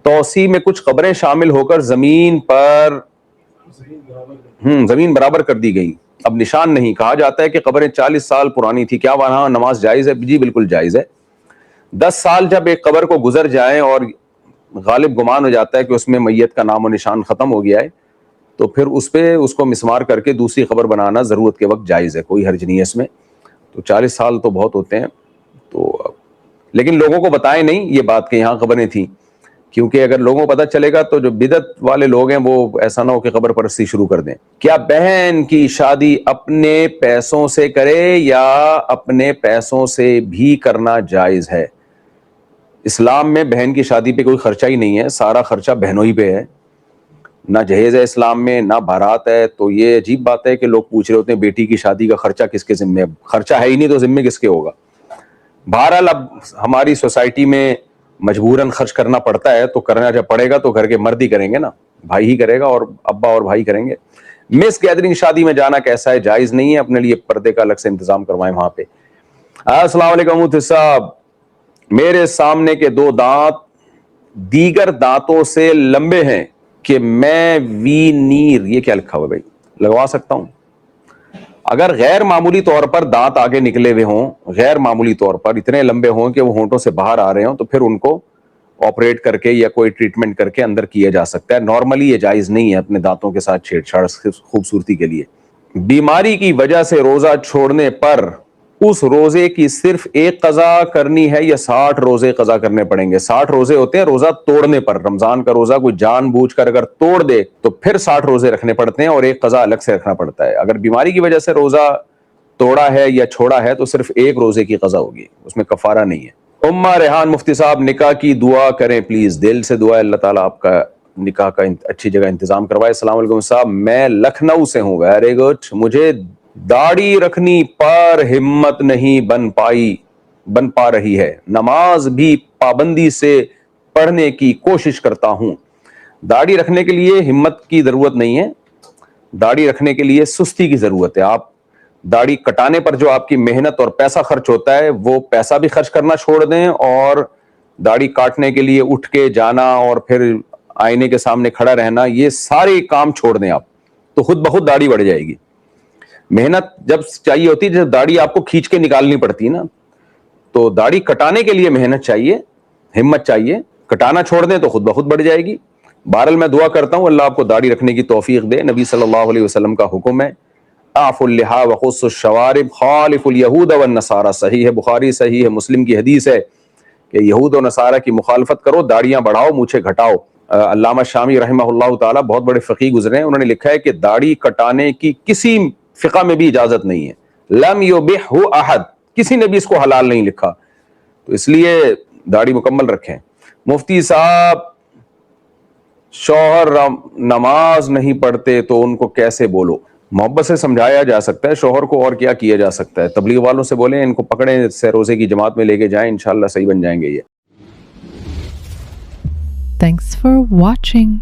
S4: توسیع میں کچھ قبریں شامل ہو کر زمین برابر کر دی گئی. اب نشان نہیں. کہا جاتا ہے کہ قبریں 40 سال پرانی تھی. کیا وہاں نماز جائز ہے؟ جی بالکل جائز ہے. 10 سال جب ایک قبر کو گزر جائیں اور غالب گمان ہو جاتا ہے کہ اس میں میت کا نام و نشان ختم ہو گیا ہے, تو پھر اس کو مسمار کر کے دوسری قبر بنانا ضرورت کے وقت جائز ہے. کوئی حرج نہیں ہے اس میں. تو 40 سال تو بہت ہوتے ہیں. تو لیکن لوگوں کو بتائیں نہیں یہ بات کہ یہاں قبریں تھیں, کیونکہ اگر لوگوں کو پتہ چلے گا تو جو بدعت والے لوگ ہیں وہ ایسا نہ ہو کہ قبر پرستی شروع کر دیں. کیا بہن کی شادی اپنے پیسوں سے کرے یا اپنے پیسوں سے بھی کرنا جائز ہے؟ اسلام میں بہن کی شادی پہ کوئی خرچہ ہی نہیں ہے. سارا خرچہ بہنوں ہی پہ ہے. نہ جہیز ہے اسلام میں, نہ بارات ہے. تو یہ عجیب بات ہے کہ لوگ پوچھ رہے ہوتے ہیں بیٹی کی شادی کا خرچہ کس کے ذمہ ہے. خرچہ ہے ہی نہیں تو ذمہ کس کے ہوگا. بہرحال اب ہماری سوسائٹی میں مجبوراً خرچ کرنا پڑتا ہے, تو کرنا جب پڑے گا تو گھر کے مرد ہی کریں گے نا, بھائی ہی کرے گا, اور ابا اور بھائی کریں گے. مس گیدرنگ شادی میں جانا کیسا ہے؟ جائز نہیں ہے. اپنے لیے پردے کا الگ سے انتظام کروائیں وہاں پہ. السلام علیکم مفتی صاحب, میرے سامنے کے 2 دانت دیگر دانتوں سے لمبے ہیں کہ میں وینیر, یہ کیا لکھا ہوا بھائی, لگوا سکتا ہوں؟ اگر غیر معمولی طور پر دانت آگے نکلے ہوئے ہوں, غیر معمولی طور پر اتنے لمبے ہوں کہ وہ ہونٹوں سے باہر آ رہے ہوں, تو پھر ان کو آپریٹ کر کے یا کوئی ٹریٹمنٹ کر کے اندر کیا جا سکتا ہے. نارملی یہ جائز نہیں ہے اپنے دانتوں کے ساتھ چھیڑ چھاڑ خوبصورتی کے لیے. بیماری کی وجہ سے روزہ چھوڑنے پر اس روزے کی صرف ایک قضا کرنی ہے یا 60 روزے قضا کرنے پڑیں گے؟ 60 روزے ہوتے ہیں روزہ توڑنے پر. رمضان کا روزہ کوئی جان بوجھ کر اگر توڑ دے تو پھر 60 روزے رکھنے پڑتے ہیں اور ایک قضا الگ سے رکھنا پڑتا ہے. اگر بیماری کی وجہ سے روزہ توڑا ہے یا چھوڑا ہے تو صرف ایک روزے کی قضا ہوگی, اس میں کفارہ نہیں ہے. امہ ریحان, مفتی صاحب نکاح کی دعا کریں پلیز. دل سے دعا ہے اللہ تعالیٰ آپ کا نکاح کا اچھی جگہ انتظام کروائے. السلام علیکم صاحب, میں لکھنؤ سے ہوں. Very good. مجھے داڑھی رکھنی پر ہمت نہیں بن پا رہی ہے. نماز بھی پابندی سے پڑھنے کی کوشش کرتا ہوں. داڑھی رکھنے کے لیے ہمت کی ضرورت نہیں ہے, داڑھی رکھنے کے لیے سستی کی ضرورت ہے. آپ داڑھی کٹانے پر جو آپ کی محنت اور پیسہ خرچ ہوتا ہے وہ پیسہ بھی خرچ کرنا چھوڑ دیں, اور داڑھی کاٹنے کے لیے اٹھ کے جانا اور پھر آئینے کے سامنے کھڑا رہنا, یہ سارے کام چھوڑ دیں آپ, تو خود بخود داڑھی بڑھ جائے گی. محنت جب چاہیے ہوتی ہے, جب داڑھی آپ کو کھینچ کے نکالنی پڑتی ہے نا, تو داڑھی کٹانے کے لیے محنت چاہیے, ہمت چاہیے. کٹانا چھوڑ دیں تو خود بخود بڑھ جائے گی. بہرحال میں دعا کرتا ہوں اللہ آپ کو داڑھی رکھنے کی توفیق دے. نبی صلی اللہ علیہ وسلم کا حکم ہے اعفوا اللحى وقصوا الشوارب خالفوا اليهود والنصارى. صحیح ہے بخاری, صحیح ہے مسلم کی حدیث ہے کہ یہود و نصارہ کی مخالفت کرو, داڑیاں بڑھاؤ, مونچھیں گھٹاؤ. علامہ شامی رحمہ اللہ تعالیٰ بہت بڑے فقیہ گزرے ہیں, انہوں نے لکھا ہے کہ داڑھی کٹانے کی کسی فقہ میں بھی اجازت نہیں ہے. لم یبحہ احد, کسی نے بھی اس کو حلال نہیں لکھا, تو اس لیے داڑھی مکمل رکھیں. مفتی صاحب شوہر نماز نہیں پڑھتے تو ان کو کیسے بولو؟ محبت سے سمجھایا جا سکتا ہے شوہر کو, اور کیا کیا جا سکتا ہے. تبلیغ والوں سے بولیں ان کو پکڑیں, سے روزے کی جماعت میں لے کے جائیں, انشاءاللہ صحیح بن جائیں گے یہ.
S5: Thanks for watching.